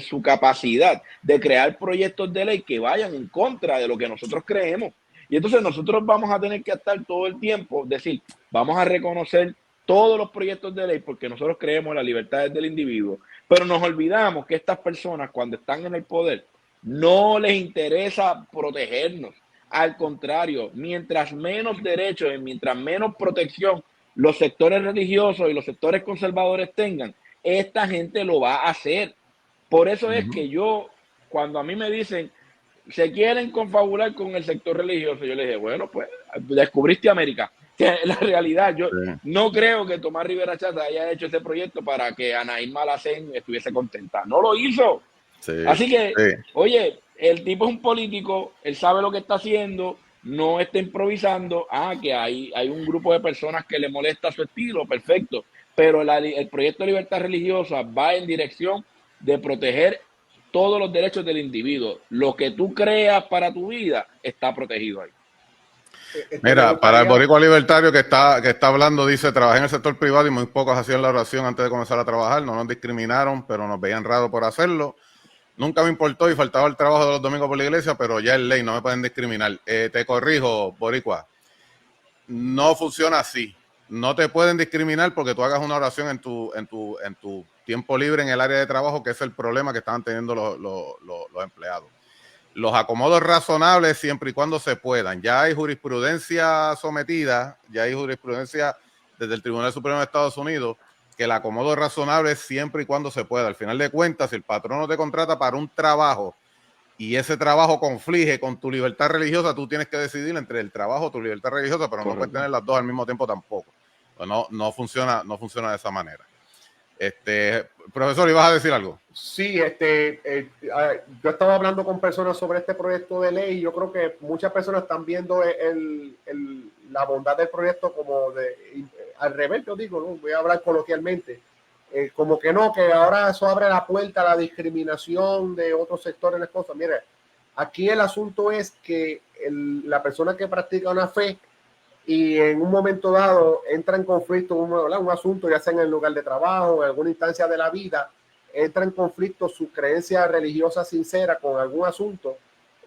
su capacidad de crear proyectos de ley que vayan en contra de lo que nosotros creemos. Y entonces nosotros vamos a tener que estar todo el tiempo, decir, vamos a reconocer todos los proyectos de ley porque nosotros creemos en las libertades del individuo, pero nos olvidamos que estas personas cuando están en el poder no les interesa protegernos. Al contrario, mientras menos derechos y mientras menos protección los sectores religiosos y los sectores conservadores tengan, esta gente lo va a hacer. Por eso es que cuando a mí me dicen, se quieren confabular con el sector religioso, yo les dije, bueno, pues descubriste América. La realidad, yo no creo que Tomás Rivera Chats haya hecho ese proyecto para que Anaí Malacén estuviese contenta. No lo hizo. Sí, así que, oye, el tipo es un político, él sabe lo que está haciendo, no está improvisando. Que hay un grupo de personas que le molesta su estilo, perfecto. Pero el proyecto de libertad religiosa va en dirección de proteger todos los derechos del individuo. Lo que tú creas para tu vida está protegido ahí. Mira, para el boricua libertario que está hablando, dice, trabajé en el sector privado y muy pocos hacían la oración antes de comenzar a trabajar, no nos discriminaron, pero nos veían raro por hacerlo. Nunca me importó y faltaba el trabajo de los domingos por la iglesia, pero ya es ley, no me pueden discriminar. Te corrijo, boricua, no funciona así. No te pueden discriminar porque tú hagas una oración en tu tiempo libre en el área de trabajo, que es el problema que estaban teniendo los empleados. Los acomodos razonables siempre y cuando se puedan. Ya hay jurisprudencia sometida, ya hay jurisprudencia desde el Tribunal Supremo de Estados Unidos, que el acomodo razonable es siempre y cuando se pueda. Al final de cuentas, si el patrono te contrata para un trabajo y ese trabajo conflige con tu libertad religiosa, tú tienes que decidir entre el trabajo o tu libertad religiosa, pero no puedes tener las dos al mismo tiempo tampoco. No funciona de esa manera. Profesor, ¿ibas a decir algo? Sí, yo estaba hablando con personas sobre este proyecto de ley y yo creo que muchas personas están viendo la bondad del proyecto como al revés, yo digo, ¿no? Voy a hablar coloquialmente, como que no, que ahora eso abre la puerta a la discriminación de otros sectores de las cosas. Mire, aquí el asunto es que la persona que practica una fe y en un momento dado entra en conflicto un asunto, ya sea en el lugar de trabajo, en alguna instancia de la vida, entra en conflicto su creencia religiosa sincera con algún asunto,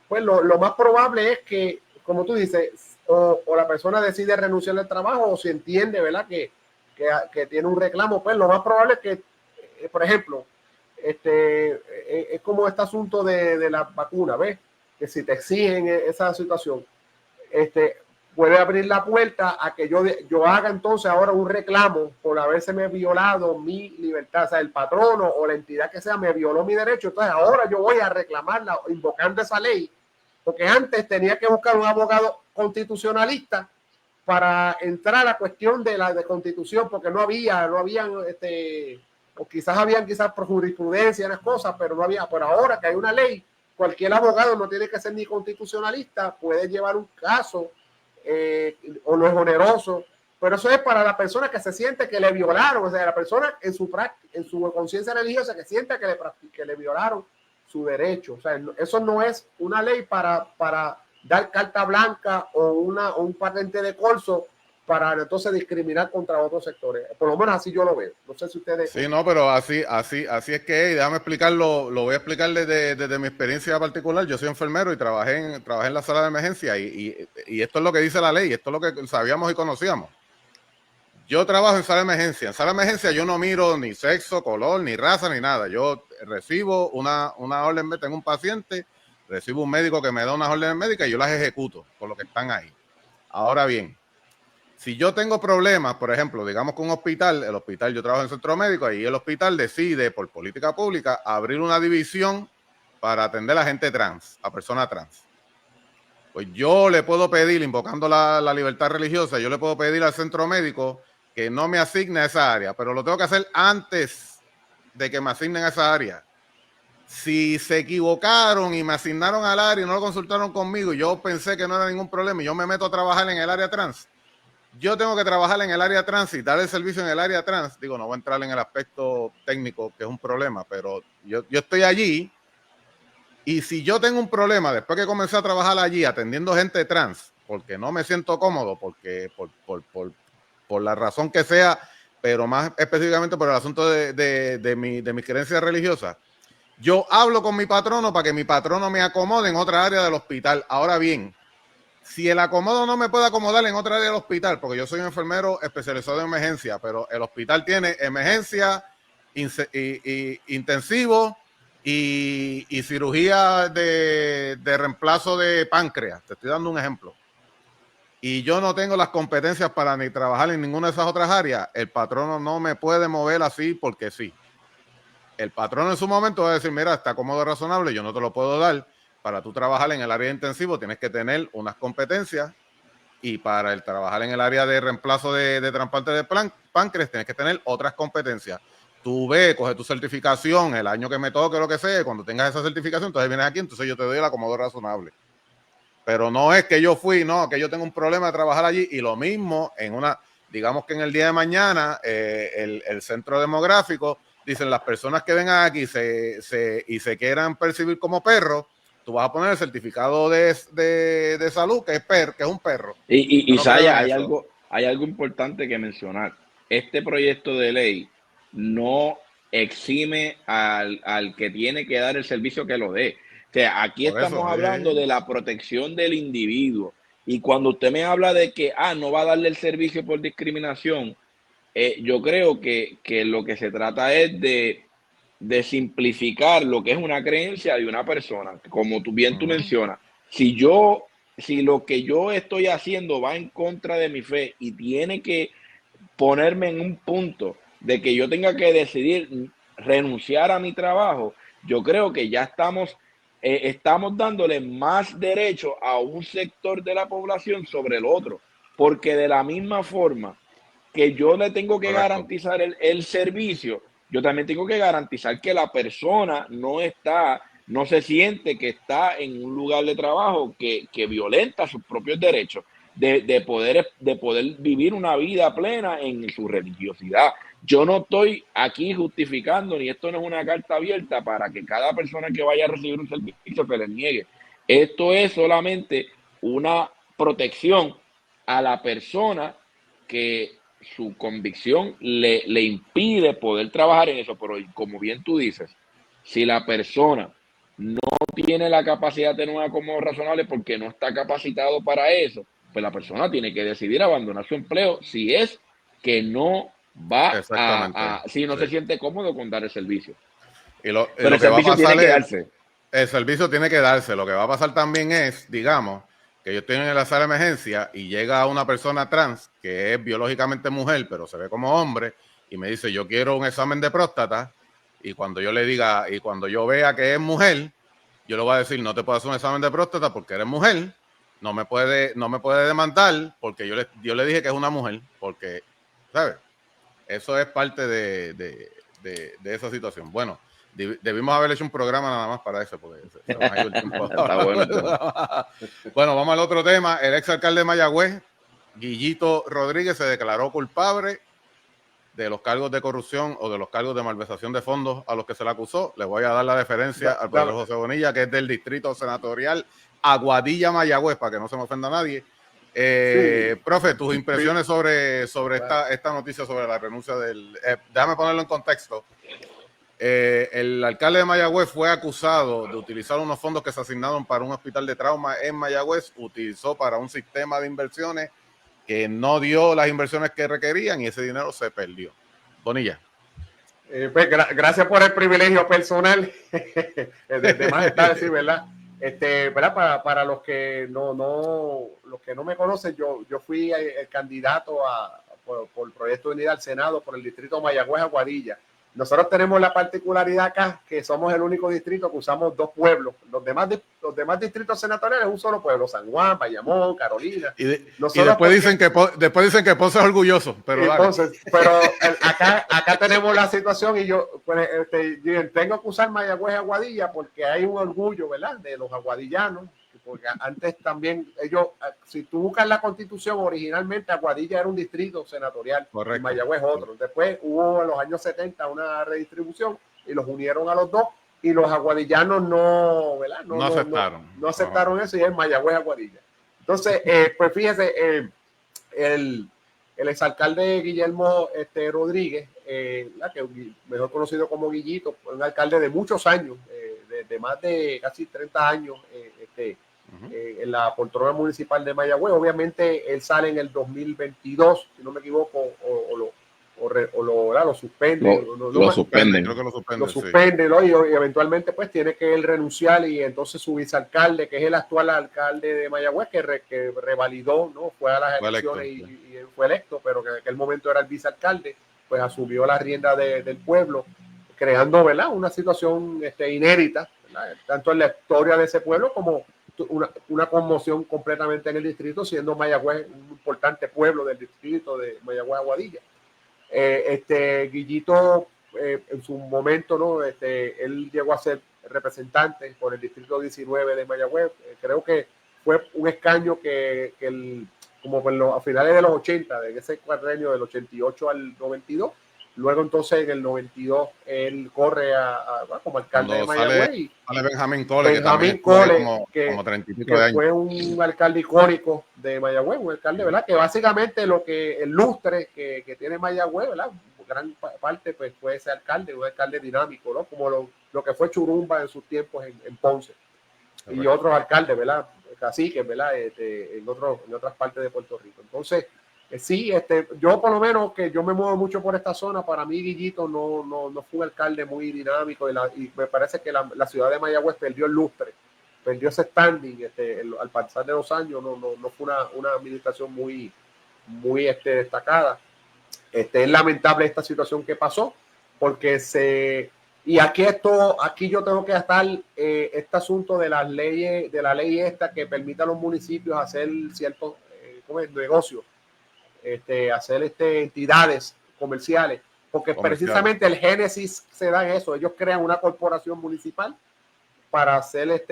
pues lo más probable es que, como tú dices, o la persona decide renunciar al trabajo, o si entiende, ¿verdad?, que tiene un reclamo, pues lo más probable es que, por ejemplo, es como este asunto de la vacuna, ¿ves? Que si te exigen esa situación, puede abrir la puerta a que yo haga entonces ahora un reclamo por habérseme violado mi libertad. O sea, el patrono o la entidad que sea me violó mi derecho. Entonces ahora yo voy a reclamarla invocando esa ley, porque antes tenía que buscar un abogado constitucionalista para entrar a la cuestión de la constitución, porque no habían, o quizás habían por jurisprudencia unas cosas, pero no había. Por ahora que hay una ley, cualquier abogado no tiene que ser ni constitucionalista, puede llevar un caso o no es oneroso, pero eso es para la persona que se siente que le violaron, o sea, la persona en su conciencia religiosa que siente que le violaron su derecho. O sea, eso no es una ley para dar carta blanca o un patente de corso para entonces discriminar contra otros sectores. Por lo menos así yo lo veo. No sé si ustedes... Sí, no, pero así es que es. Déjame explicarlo, lo voy a explicar desde mi experiencia particular. Yo soy enfermero y trabajé en la sala de emergencia y esto es lo que dice la ley, esto es lo que sabíamos y conocíamos. Yo trabajo en sala de emergencia. En sala de emergencia yo no miro ni sexo, color, ni raza, ni nada. Yo recibo una orden, tengo un paciente, recibo un médico que me da unas órdenes médicas y yo las ejecuto por lo que están ahí. Ahora bien, Si yo tengo problemas, por ejemplo, digamos que un hospital, el hospital, yo trabajo en centro médico, y el hospital decide, por política pública, abrir una división para atender a gente trans, a personas trans. Pues yo le puedo pedir, invocando la libertad religiosa, yo le puedo pedir al centro médico que no me asigne a esa área, pero lo tengo que hacer antes de que me asignen a esa área. Si se equivocaron y me asignaron al área y no lo consultaron conmigo y yo pensé que no era ningún problema y yo me meto a trabajar en el área trans, yo tengo que trabajar en el área trans y dar el servicio en el área trans. Digo, no voy a entrar en el aspecto técnico, que es un problema, pero yo estoy allí. Y si yo tengo un problema después que comencé a trabajar allí atendiendo gente trans, porque no me siento cómodo, porque por la razón que sea, pero más específicamente por el asunto de mis creencias religiosas, yo hablo con mi patrono para que mi patrono me acomode en otra área del hospital. Ahora bien, si el acomodo no me puede acomodar en otra área del hospital, porque yo soy un enfermero especializado en emergencia, pero el hospital tiene emergencia, intensivo y cirugía de reemplazo de páncreas. Te estoy dando un ejemplo. Y yo no tengo las competencias para ni trabajar en ninguna de esas otras áreas. El patrono no me puede mover así porque sí. El patrono en su momento va a decir, mira, está cómodo, razonable, yo no te lo puedo dar. Para tú trabajar en el área de intensivo tienes que tener unas competencias, y para el trabajar en el área de reemplazo de trasplante de páncreas tienes que tener otras competencias. Tú ves, coge tu certificación el año que me toque, lo que sea, cuando tengas esa certificación, entonces vienes aquí, entonces yo te doy el acomodo razonable. Pero no es que yo fui, no, que yo tengo un problema de trabajar allí, y lo mismo en una, digamos que en el día de mañana, el centro demográfico, dicen las personas que vengan aquí y se quieran percibir como perros, tú vas a poner el certificado de salud, que es un perro. Y No creo Saya, en eso. hay algo importante que mencionar. Este proyecto de ley no exime al que tiene que dar el servicio que lo dé. O sea, aquí Por eso, estamos hablando de la protección del individuo. Y cuando usted me habla de que no va a darle el servicio por discriminación, yo creo que lo que se trata es de simplificar lo que es una creencia de una persona. Como tú bien tú mencionas, si lo que yo estoy haciendo va en contra de mi fe y tiene que ponerme en un punto de que yo tenga que decidir renunciar a mi trabajo, yo creo que ya estamos dándole más derecho a un sector de la población sobre el otro, porque de la misma forma que yo le tengo que correcto. garantizar el servicio, yo también tengo que garantizar que la persona no se siente que está en un lugar de trabajo que violenta sus propios derechos de poder vivir una vida plena en su religiosidad. Yo no estoy aquí justificando, ni esto no es una carta abierta para que cada persona que vaya a recibir un servicio se le niegue. Esto es solamente una protección a la persona que su convicción le impide poder trabajar en eso. Pero como bien tú dices, si la persona no tiene la capacidad de tener un acomodo razonable porque no está capacitado para eso, pues la persona tiene que decidir abandonar su empleo si es que no Exactamente. si no Sí. se siente cómodo con dar el servicio. Y Pero lo el que va a servicio tiene pasar que es, darse. el servicio tiene que darse. Lo que va a pasar también es, digamos, que yo estoy en la sala de emergencia y llega una persona trans que es biológicamente mujer, pero se ve como hombre, y me dice, yo quiero un examen de próstata, y cuando yo le diga, y cuando yo vea que es mujer, yo le voy a decir, no te puedo hacer un examen de próstata porque eres mujer, no me puede demandar porque yo le dije que es una mujer, porque, ¿sabes? Eso es parte de esa situación. Bueno, debimos haber hecho un programa nada más para eso, porque se nos ha ido el tiempo. Está bueno el tema. Bueno, vamos al otro tema. El ex alcalde de Mayagüez, Guillito Rodríguez, se declaró culpable de los cargos de corrupción o de los cargos de malversación de fondos a los que se le acusó. Le voy a dar la deferencia al profesor José Bonilla, que es del distrito senatorial Aguadilla, Mayagüez, para que no se me ofenda a nadie. Sí. Profe, tus impresiones sobre esta noticia sobre la renuncia del... déjame ponerlo en contexto. El alcalde de Mayagüez fue acusado de utilizar unos fondos que se asignaron para un hospital de trauma en Mayagüez, utilizó para un sistema de inversiones que no dio las inversiones que requerían y ese dinero se perdió. Bonilla. Pues, gracias por el privilegio personal de más estar, sí, ¿verdad? ¿verdad? Para los que los que no me conocen, yo fui el candidato por el proyecto de unidad al Senado por el distrito Mayagüez-Aguadilla. Nosotros tenemos la particularidad acá que somos el único distrito que usamos 2 pueblos. Los demás distritos senatoriales es un solo pueblo: San Juan, Bayamón, Carolina. Y después dicen que Ponce es orgulloso. Pero entonces, acá tenemos la situación y yo tengo que usar Mayagüez-Aguadilla porque hay un orgullo, ¿verdad?, de los aguadillanos. Porque antes también si tú buscas la Constitución, originalmente Aguadilla era un distrito senatorial. Correcto. Y Mayagüez otro. Después hubo en los años 70 una redistribución y los unieron a los 2, y los aguadillanos no aceptaron eso, y es Mayagüez-Aguadilla. Entonces, pues fíjese, el exalcalde Guillermo Rodríguez, que mejor conocido como Guillito, un alcalde de muchos años, de más de casi 30 años, en la poltrona municipal de Mayagüez. Obviamente él sale en el 2022, si no me equivoco, lo suspende. Lo suspenden. Creo que lo suspenden, ¿no? Y eventualmente pues tiene que él renunciar, y entonces su vicealcalde, que es el actual alcalde de Mayagüez, que revalidó, ¿no? Fue a las elecciones y fue electo, pero que en aquel momento era el vicealcalde, pues asumió la rienda del pueblo, creando, ¿verdad?, una situación inédita, ¿verdad?, tanto en la historia de ese pueblo como una conmoción completamente en el distrito, siendo Mayagüez un importante pueblo del distrito de Mayagüez-Aguadilla. Guillito, en su momento, ¿no? Él llegó a ser representante por el distrito 19 de Mayagüez. Creo que fue un escaño como a finales de los 80, de ese cuadrenio del 88 al 92. Luego entonces en el 92 él corre como alcalde de Mayagüez. Sale Benjamín Cole, como 30 y pico de años. Fue un alcalde icónico de Mayagüez, un alcalde, ¿verdad?, que básicamente el lustre que tiene Mayagüez, ¿verdad?, gran parte pues fue ese alcalde, un alcalde dinámico, ¿no?, como lo que fue Churumba en sus tiempos en Ponce. Correcto. Y otros alcaldes, ¿verdad?, caciques, ¿verdad?, en otras partes de Puerto Rico. Entonces, sí, yo por lo menos, que yo me muevo mucho por esta zona, para mí Guillito no fue un alcalde muy dinámico, y me parece que la ciudad de Mayagüez perdió el lustre, perdió ese standing al pasar de los años. No fue una administración muy destacada. Es lamentable esta situación que pasó, porque y aquí yo tengo que estar este asunto de las leyes, de la ley esta que permite a los municipios hacer ciertos negocios, hacer entidades comerciales, porque precisamente el génesis se da en eso. Ellos crean una corporación municipal para hacer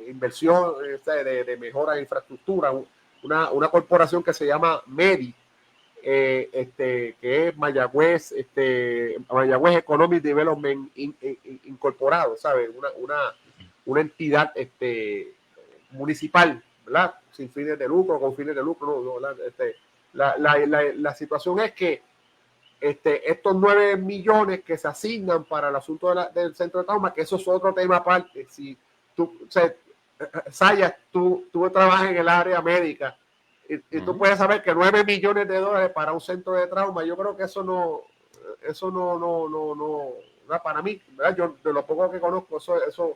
inversión de mejora de infraestructura, una corporación que se llama MEDI, que es Mayagüez Economic Development Incorporado, ¿sabes? Una entidad municipal, ¿verdad?, sin fines de lucro, con fines de lucro. La situación es que estos 9 millones que se asignan para el asunto del centro de trauma, que eso es otro tema aparte. Si Sayas, tú trabajas en el área médica, y tú puedes saber que 9 millones de dólares para un centro de trauma, yo creo que eso no para mí, ¿verdad? Yo de lo poco que conozco, eso o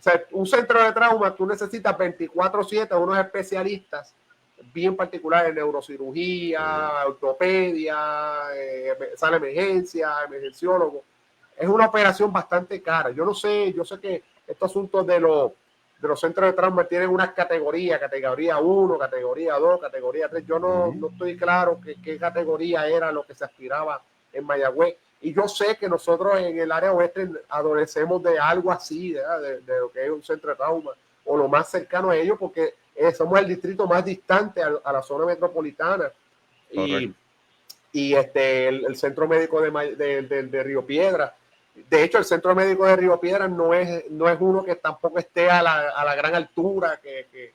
sea, un centro de trauma, tú necesitas 24/7 unos especialistas bien particulares en neurocirugía, ortopedia, sala de emergencia, emergenciólogo. Es una operación bastante cara. Yo sé que estos asuntos de los centros de trauma tienen unas categorías, categoría 1, categoría 2, categoría 3. Yo no estoy claro qué categoría era lo que se aspiraba en Mayagüez. Y yo sé que nosotros en el área oeste adolecemos de algo así, de lo que es un centro de trauma, o lo más cercano a ello, porque somos el distrito más distante a la zona metropolitana. Y el centro médico de Río Piedra. De hecho, el centro médico de Río Piedra no es uno que tampoco esté a la gran altura que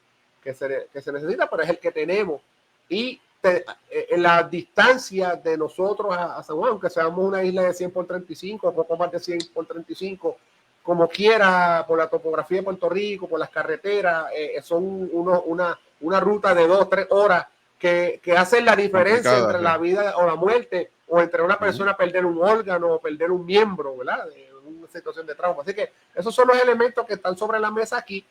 se necesita, pero es el que tenemos. Y en la distancia de nosotros a San Juan, aunque seamos una isla de 100 por 35, poco más de 100 por 35, como quiera, por la topografía de Puerto Rico, por las carreteras, son una ruta de 2 o 3 horas que hacen la diferencia entre la vida o la muerte, o entre una persona perder un órgano o perder un miembro, ¿verdad?, un situación de trauma. Así que esos son los elementos que están sobre la mesa aquí.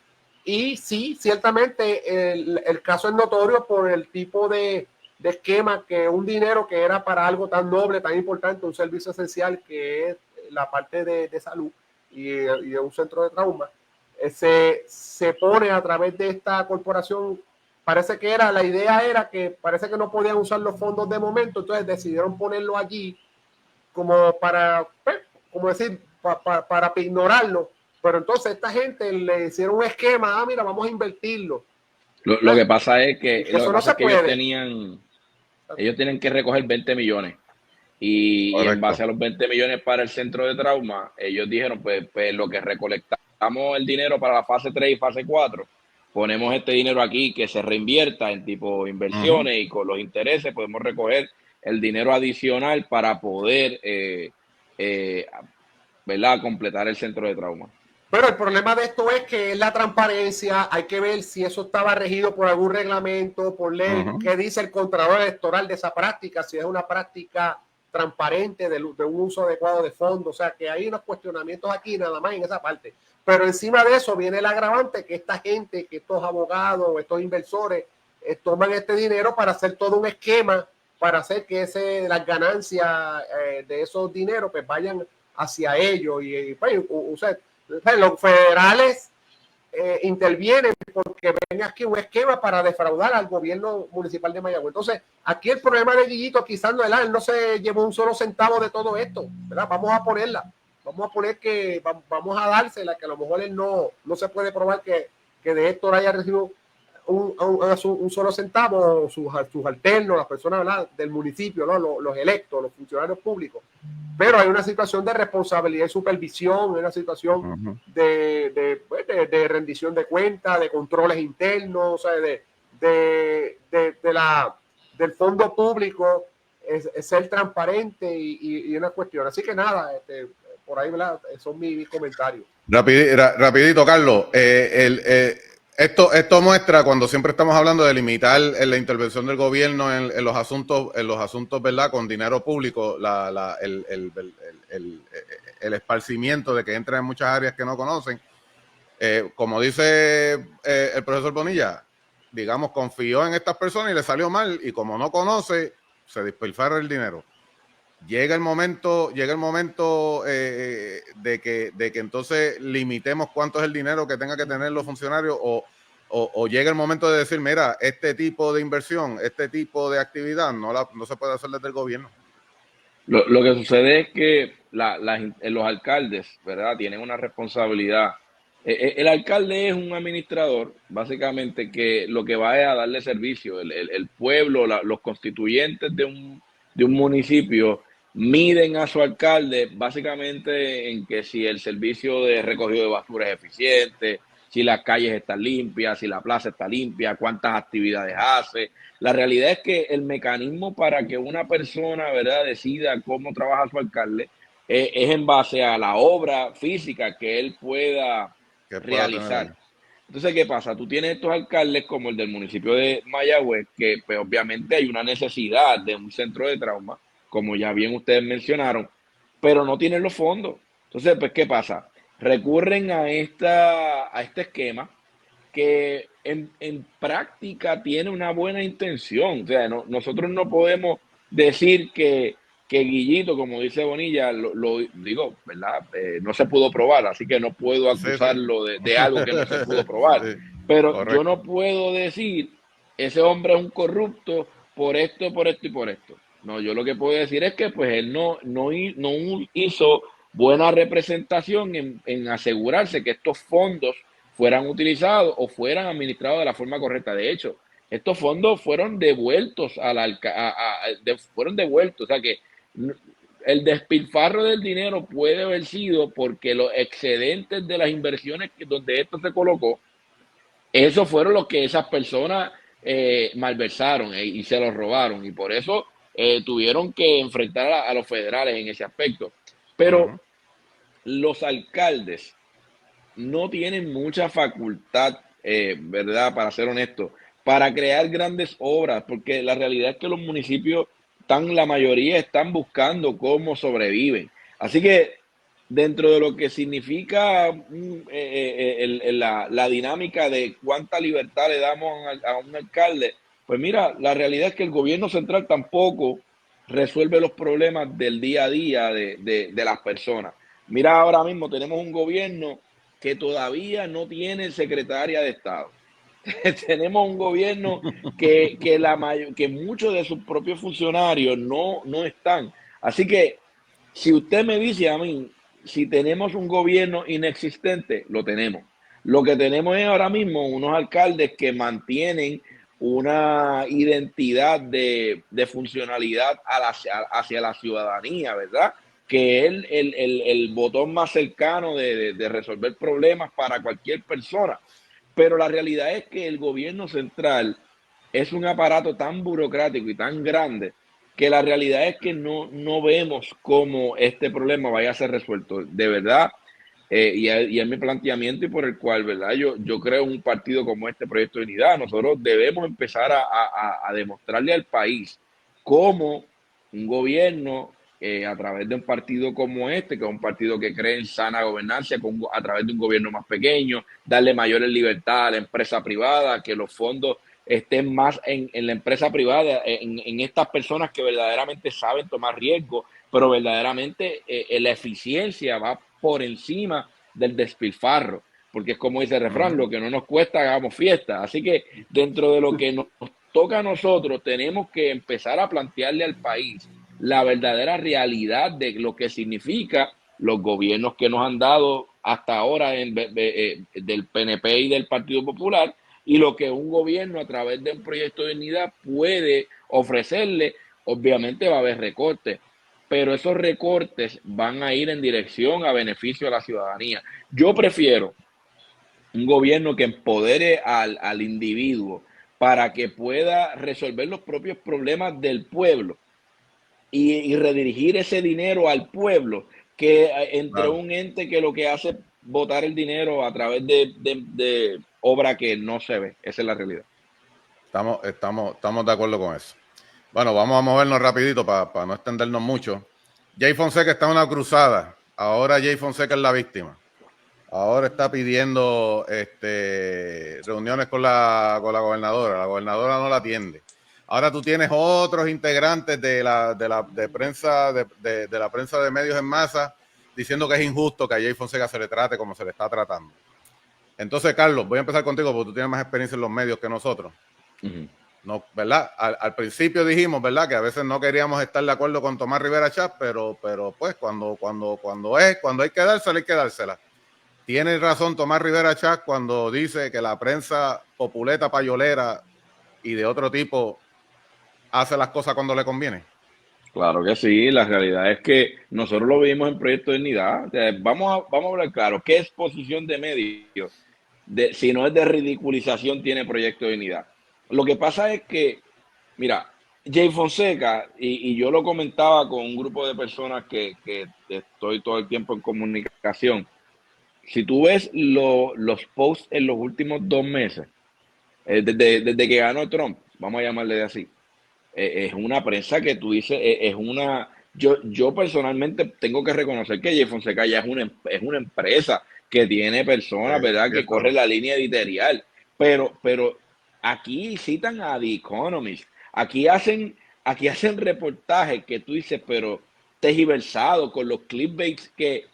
Y sí, ciertamente el caso es notorio por el tipo de esquema, que un dinero que era para algo tan noble, tan importante, un servicio esencial que es la parte de salud y de un centro de trauma, se pone a través de esta corporación. Parece que la idea era que parece que no podían usar los fondos de momento, entonces decidieron ponerlo allí como para, pues, como decir, para ignorarlo. Pero entonces esta gente le hicieron un esquema, mira, vamos a invertirlo. Lo que pasa es que, eso no se puede. ellos tienen que recoger 20 millones. Y en base a los 20 millones para el centro de trauma, ellos dijeron, pues lo que recolectamos el dinero para la fase 3 y fase 4, ponemos este dinero aquí que se reinvierta en tipo inversiones y con los intereses podemos recoger el dinero adicional para poder ¿verdad? Completar el centro de trauma. Pero el problema de esto es que es la transparencia. Hay que ver si eso estaba regido por algún reglamento, por ley, qué dice el Contralor Electoral de esa práctica, si es una práctica transparente de un uso adecuado de fondos. O sea, que hay unos cuestionamientos aquí nada más en esa parte. Pero encima de eso viene el agravante que esta gente, que estos abogados, estos inversores, toman este dinero para hacer todo un esquema, para hacer que las ganancias de esos dineros pues vayan hacia ellos. Y pues, los federales intervienen porque ven aquí un esquema para defraudar al gobierno municipal de Mayagüez. Entonces, aquí el problema de Guillito quizás no es él no se llevó un solo centavo de todo esto, ¿verdad? Vamos a poner que vamos a dársela, que a lo mejor él no se puede probar que de esto haya recibido un solo centavo, sus alternos, las personas, ¿verdad?, del municipio, ¿no? Los electos, los funcionarios públicos. Pero hay una situación de responsabilidad y supervisión, una situación de rendición de cuentas, de controles internos, o sea, del fondo público, es ser transparente y una cuestión. Así que nada, por ahí, ¿verdad?, son mis comentarios. Rapidito, Carlos. Esto muestra cuando siempre estamos hablando de limitar la intervención del gobierno en los asuntos, ¿verdad?, con dinero público, el esparcimiento de que entran en muchas áreas que no conocen. Como dice el profesor Bonilla, digamos, confió en estas personas y le salió mal, y como no conoce, se despilfarra el dinero. Llega el momento de que entonces limitemos cuánto es el dinero que tenga que tener los funcionarios, o llega el momento de decir, mira, este tipo de inversión, este tipo de actividad no se puede hacer desde el gobierno. Lo que sucede es que los alcaldes, ¿verdad?, tienen una responsabilidad. El alcalde es un administrador, básicamente, que lo que va es a darle servicio. El pueblo, los constituyentes de un municipio miden a su alcalde básicamente en que si el servicio de recogido de basura es eficiente, si las calles están limpias, si la plaza está limpia, cuántas actividades hace. La realidad es que el mecanismo para que una persona, ¿verdad?, decida cómo trabaja su alcalde es en base a la obra física que él pueda realizar. Entonces, ¿qué pasa? Tú tienes estos alcaldes como el del municipio de Mayagüez, que pues, obviamente hay una necesidad de un centro de trauma, como ya bien ustedes mencionaron, pero no tienen los fondos. Entonces, pues, ¿qué pasa? Recurren a este esquema que en práctica tiene una buena intención. O sea, nosotros no podemos decir que Guillito, como dice Bonilla, lo digo, ¿verdad? No se pudo probar, así que no puedo acusarlo de algo que no se pudo probar. Pero correcto. Yo no puedo decir, ese hombre es un corrupto por esto, por esto y por esto. No, yo lo que puedo decir es que pues él no hizo buena representación en asegurarse que estos fondos fueran utilizados o fueran administrados de la forma correcta. De hecho, estos fondos fueron devueltos fueron devueltos. O sea que el despilfarro del dinero puede haber sido porque los excedentes de las inversiones donde esto se colocó, esos fueron los que esas personas malversaron y se los robaron. Y por eso tuvieron que enfrentar a los federales en ese aspecto. Pero los alcaldes no tienen mucha facultad, ¿verdad?, para ser honesto, para crear grandes obras, porque la realidad es que los municipios, la mayoría están buscando cómo sobreviven. Así que dentro de lo que significa la dinámica de cuánta libertad le damos a un alcalde, pues mira, la realidad es que el gobierno central tampoco resuelve los problemas del día a día de las personas. Mira, ahora mismo tenemos un gobierno que todavía no tiene secretaria de Estado. Tenemos un gobierno que muchos de sus propios funcionarios no están. Así que si usted me dice a mí, si tenemos un gobierno inexistente, lo tenemos. Lo que tenemos es ahora mismo unos alcaldes que mantienen una identidad de funcionalidad hacia la ciudadanía, ¿verdad? Que es el botón más cercano de resolver problemas para cualquier persona. Pero la realidad es que el gobierno central es un aparato tan burocrático y tan grande que la realidad es que no vemos cómo este problema vaya a ser resuelto. De verdad, y es mi planteamiento y por el cual, ¿verdad? Yo creo un partido como este Proyecto de Unidad. Nosotros debemos empezar a demostrarle al país cómo un gobierno, a través de un partido como este, que es un partido que cree en sana gobernanza, a través de un gobierno más pequeño, darle mayores libertades a la empresa privada, que los fondos estén más en la empresa privada, en estas personas que verdaderamente saben tomar riesgo, pero verdaderamente la eficiencia va por encima del despilfarro, porque es como dice el refrán, lo que no nos cuesta hagamos fiesta. Así que dentro de lo que nos toca a nosotros, tenemos que empezar a plantearle al país la verdadera realidad de lo que significa los gobiernos que nos han dado hasta ahora del PNP y del Partido Popular, y lo que un gobierno a través de un proyecto de unidad puede ofrecerle. Obviamente va a haber recortes, pero esos recortes van a ir en dirección a beneficio de la ciudadanía. Yo prefiero un gobierno que empodere al individuo para que pueda resolver los propios problemas del pueblo y redirigir ese dinero al pueblo, que entre un ente que lo que hace es botar el dinero a través de obra que no se ve. Esa es la realidad. Estamos de acuerdo con eso. Bueno, vamos a movernos rapidito para no extendernos mucho. Jay Fonseca está en una cruzada. Ahora Jay Fonseca es la víctima. Ahora está pidiendo reuniones con la gobernadora. La gobernadora no la atiende. Ahora tú tienes otros integrantes de la prensa de medios en masa diciendo que es injusto que a Jay Fonseca se le trate como se le está tratando. Entonces, Carlos, voy a empezar contigo porque tú tienes más experiencia en los medios que nosotros. No, ¿verdad? Al principio dijimos, ¿verdad?, que a veces no queríamos estar de acuerdo con Tomás Rivera Chatz, pero pues cuando hay que dársela, hay que dársela. Tiene razón Tomás Rivera Chatz cuando dice que la prensa populeta, payolera y de otro tipo hace las cosas cuando le conviene. Claro que sí, la realidad es que nosotros lo vimos en Proyecto de Unidad. O sea, vamos a hablar claro, ¿qué exposición de medios, si no es de ridiculización, tiene Proyecto de Unidad? Lo que pasa es que, mira, Jay Fonseca, y yo lo comentaba con un grupo de personas que estoy todo el tiempo en comunicación, si tú ves los posts en los últimos 2 meses, desde que ganó Trump, vamos a llamarle de así, es una prensa que tú dices, es una... Yo personalmente tengo que reconocer que Jay Fonseca ya es una empresa que tiene personas, ¿verdad?, que corre la línea editorial, pero aquí citan a The Economist, aquí hacen reportajes que tú dices, pero tergiversado con los clickbaits que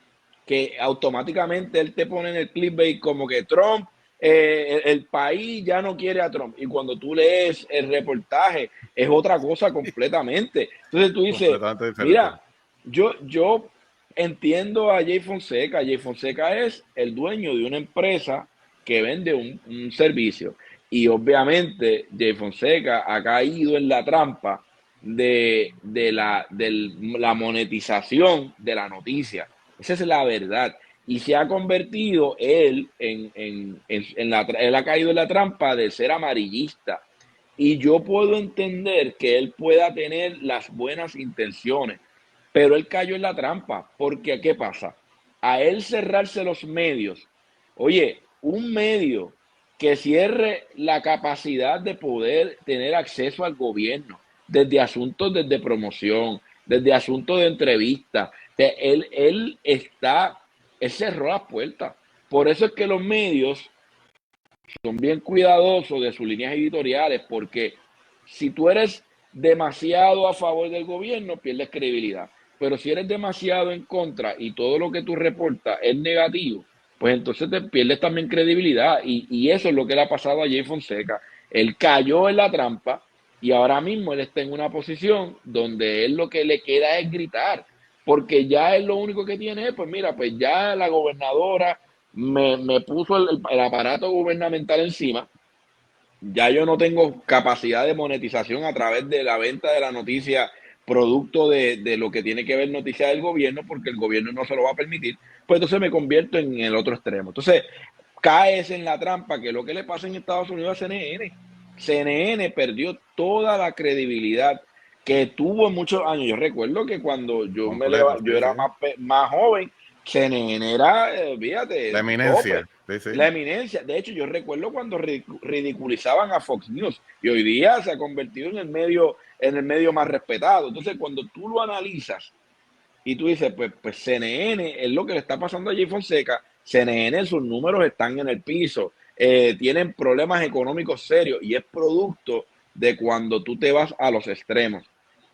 automáticamente él te pone en el clickbait como que Trump, el país ya no quiere a Trump, y cuando tú lees el reportaje es otra cosa completamente. Entonces tú dices, mira, yo entiendo a Jay Fonseca. Jay Fonseca es el dueño de una empresa que vende un servicio, y obviamente Jay Fonseca ha caído en la trampa de la monetización de la noticia. Esa es la verdad. Y se ha convertido él él ha caído en la trampa de ser amarillista. Y yo puedo entender que él pueda tener las buenas intenciones, pero él cayó en la trampa, porque ¿qué pasa? A él cerrarse los medios, oye, un medio que cierre la capacidad de poder tener acceso al gobierno, desde asuntos desde promoción, desde asuntos de entrevista, Él cerró las puertas. Por eso es que los medios son bien cuidadosos de sus líneas editoriales, porque si tú eres demasiado a favor del gobierno, pierdes credibilidad. Pero si eres demasiado en contra y todo lo que tú reportas es negativo, pues entonces te pierdes también credibilidad. Y eso es lo que le ha pasado a Jay Fonseca. Él cayó en la trampa y ahora mismo él está en una posición donde él lo que le queda es gritar, porque ya él lo único que tiene es, pues mira, pues ya la gobernadora me puso el aparato gubernamental encima. Ya yo no tengo capacidad de monetización a través de la venta de la noticia producto de lo que tiene que ver noticia del gobierno, porque el gobierno no se lo va a permitir, pues entonces me convierto en el otro extremo. Entonces, caes en la trampa, que es lo que le pasa en Estados Unidos a CNN. CNN perdió toda la credibilidad que tuvo en muchos años. Yo recuerdo que cuando yo Completo, era sí. más joven, CNN era, fíjate, La eminencia. la eminencia. De hecho, yo recuerdo cuando ridiculizaban a Fox News y hoy día se ha convertido en el medio más respetado. Entonces, cuando tú lo analizas y tú dices, pues CNN es lo que le está pasando a Jay Fonseca. CNN, sus números están en el piso, tienen problemas económicos serios y es producto de cuando tú te vas a los extremos.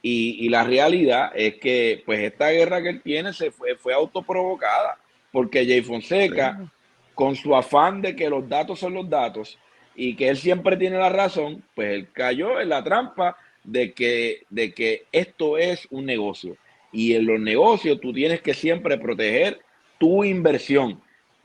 Y la realidad es que pues esta guerra que él tiene fue autoprovocada, porque Jay Fonseca, Sí. con su afán de que los datos son los datos y que él siempre tiene la razón, pues él cayó en la trampa de que esto es un negocio. Y en los negocios tú tienes que siempre proteger tu inversión,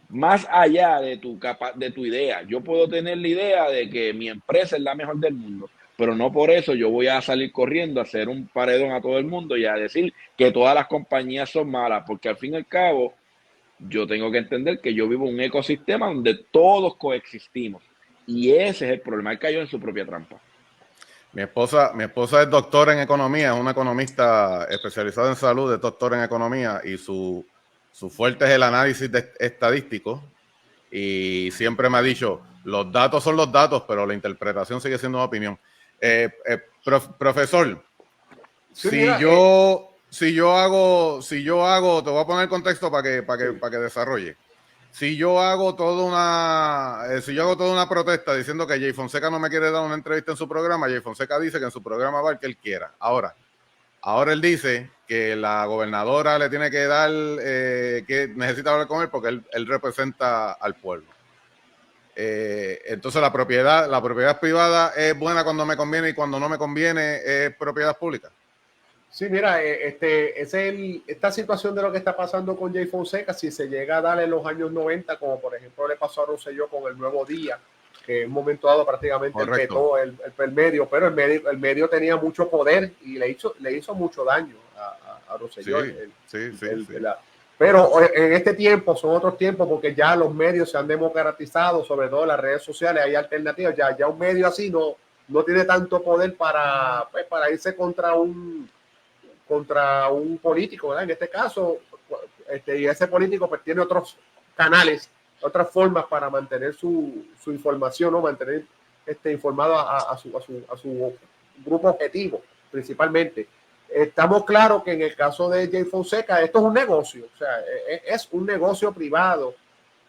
más allá de tu idea. Yo puedo tener la idea de que mi empresa es la mejor del mundo, pero no por eso yo voy a salir corriendo a hacer un paredón a todo el mundo y a decir que todas las compañías son malas, porque al fin y al cabo yo tengo que entender que yo vivo en un ecosistema donde todos coexistimos. Y ese es el problema. Él cayó en su propia trampa. Mi esposa es doctora en economía, es una economista especializada en salud, es doctora en economía y su fuerte es el análisis estadístico y siempre me ha dicho, los datos son los datos, pero la interpretación sigue siendo una opinión. Profesor, Sí, si mira, yo hago, te voy a poner el contexto para que desarrolle. Si yo hago toda una protesta diciendo que Jay Fonseca no me quiere dar una entrevista en su programa, Jay Fonseca dice que en su programa va el que él quiera. Ahora él dice que la gobernadora le tiene que dar, que necesita hablar con él porque él representa al pueblo. Entonces la propiedad privada es buena cuando me conviene y cuando no me conviene es propiedad pública. sí, mira, esta situación de lo que está pasando con Jay Fonseca, si se llega a dar en los años 90, como por ejemplo le pasó a Rosselló con el Nuevo Día, que en un momento dado prácticamente él petó el medio, pero el medio tenía mucho poder y le hizo mucho daño a Rosselló. Sí. Pero en este tiempo son otros tiempos porque ya los medios se han democratizado, sobre todo las redes sociales, hay alternativas, ya un medio así no tiene tanto poder para irse contra un político, ¿verdad? En este caso, y ese político pues tiene otros canales, otras formas para mantener su información, ¿no? Mantener informado a su grupo objetivo, principalmente. Estamos claros que en el caso de Jay Fonseca, esto es un negocio, o sea, es un negocio privado.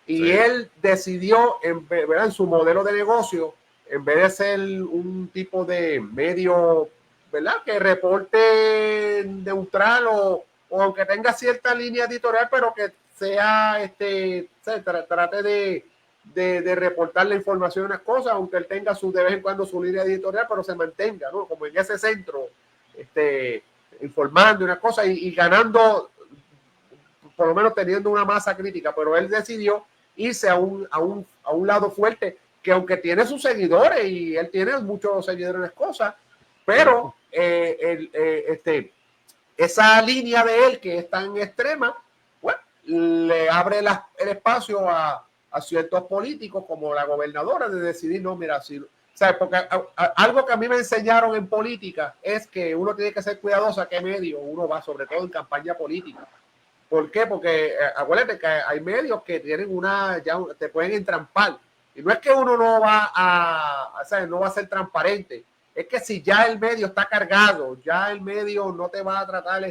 Y él decidió, ¿verdad? En su modelo de negocio, en vez de ser un tipo de medio, ¿verdad?, que reporte neutral o aunque tenga cierta línea editorial, pero que sea, trate de reportar la información de unas cosas, aunque él tenga de vez en cuando su línea editorial, pero se mantenga, ¿no? Como en ese centro, informando una cosa y ganando, por lo menos teniendo una masa crítica, pero él decidió irse a un lado fuerte, que aunque tiene sus seguidores y él tiene muchos seguidores en las cosas, pero esa línea de él que es tan extrema, pues le abre el espacio a ciertos políticos como la gobernadora de decidir, no, mira, si, ¿sabes? Porque algo que a mí me enseñaron en política es que uno tiene que ser cuidadoso a qué medio uno va, sobre todo en campaña política. ¿Por qué? Porque acuérdate que hay medios que tienen ya te pueden entrampar. Y no es que uno no va no va a ser transparente. Es que si ya el medio está cargado, ya el medio no te va a tratar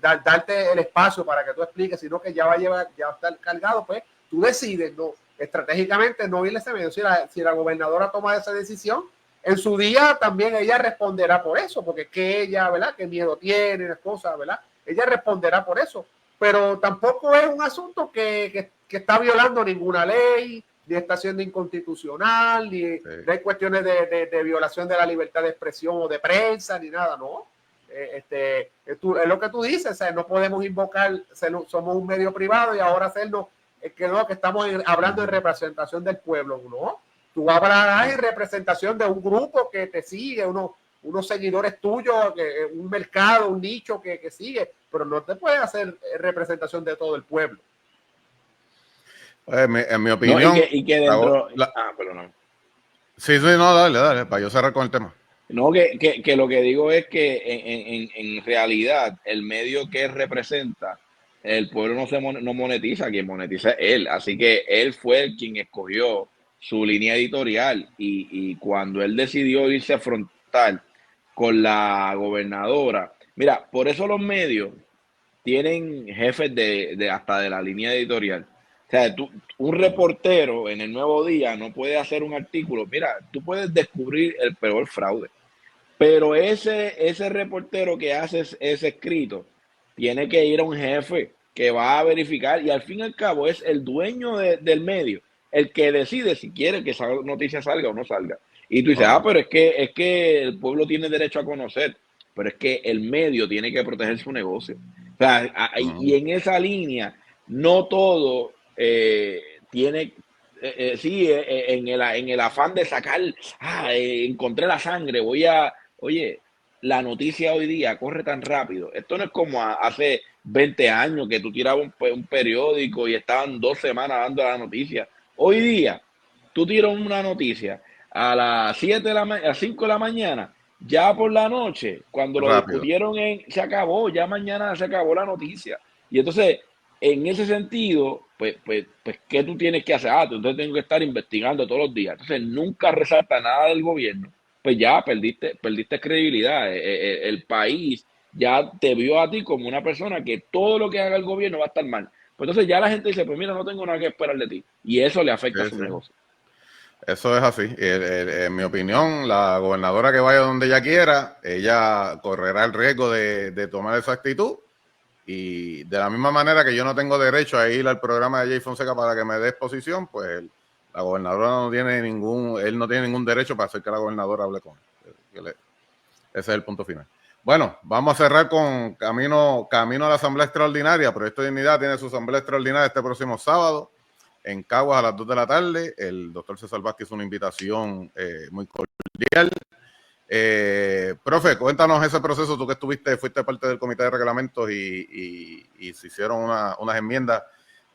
darte el espacio para que tú expliques, sino que ya está cargado, pues tú decides, ¿no? Estratégicamente no irle ese medio. Si la gobernadora toma esa decisión, en su día también ella responderá por eso, porque que ella, ¿verdad? Qué miedo tiene, las cosas, ¿verdad? Ella responderá por eso, pero tampoco es un asunto que está violando ninguna ley, ni está siendo inconstitucional, ni hay cuestiones de violación de la libertad de expresión o de prensa, ni nada, ¿no? Es lo que tú dices, o sea, no podemos invocar, somos un medio privado y ahora hacernos que estamos hablando de representación del pueblo, ¿no? Tú hablarás en representación de un grupo que te sigue, unos seguidores tuyos, un mercado, un nicho que sigue, pero no te puedes hacer representación de todo el pueblo. En mi opinión... No, y que dentro... perdón. Sí, no, dale, para yo cerrar con el tema. No, que lo que digo es que en realidad el medio que representa, el pueblo no monetiza, quien monetiza es él. Así que él fue el quien escogió su línea editorial y cuando él decidió irse a frontal con la gobernadora, mira, por eso los medios tienen jefes hasta de la línea editorial. O sea, un reportero en el Nuevo Día no puede hacer un artículo. Mira, tú puedes descubrir el peor fraude, pero ese reportero que hace ese escrito tiene que ir a un jefe que va a verificar y al fin y al cabo es el dueño del medio el que decide si quiere que esa noticia salga o no salga. Y tú dices, pero es que el pueblo tiene derecho a conocer, pero es que el medio tiene que proteger su negocio. O sea, y en esa línea no todo tiene... en el afán de sacar, encontré la sangre, oye, la noticia hoy día corre tan rápido. Esto no es como hace 20 años que tú tirabas un periódico y estaban 2 semanas dando la noticia. Hoy día, tú tiras una noticia a las 5 de la mañana, ya por la noche, cuando lo discutieron, se acabó, ya mañana se acabó la noticia. Y entonces, en ese sentido, pues, ¿qué tú tienes que hacer? Entonces tengo que estar investigando todos los días. Entonces, nunca resalta nada del gobierno. Pues ya perdiste credibilidad. El país ya te vio a ti como una persona que todo lo que haga el gobierno va a estar mal. Pues entonces ya la gente dice, pues mira, no tengo nada que esperar de ti. Y eso le afecta a su negocio. Eso es así. En mi opinión, la gobernadora que vaya donde ella quiera, ella correrá el riesgo de tomar esa actitud. Y de la misma manera que yo no tengo derecho a ir al programa de Jay Fonseca para que me dé exposición, pues la gobernadora no tiene ningún derecho para hacer que la gobernadora hable con él. Ese es el punto final. Bueno, vamos a cerrar con camino a la Asamblea Extraordinaria. Proyecto de Dignidad tiene su Asamblea Extraordinaria este próximo sábado en Caguas a las 2 de la tarde. El doctor César Vázquez hizo una invitación muy cordial. Profe, cuéntanos ese proceso, tú que fuiste parte del comité de reglamentos y se hicieron unas enmiendas.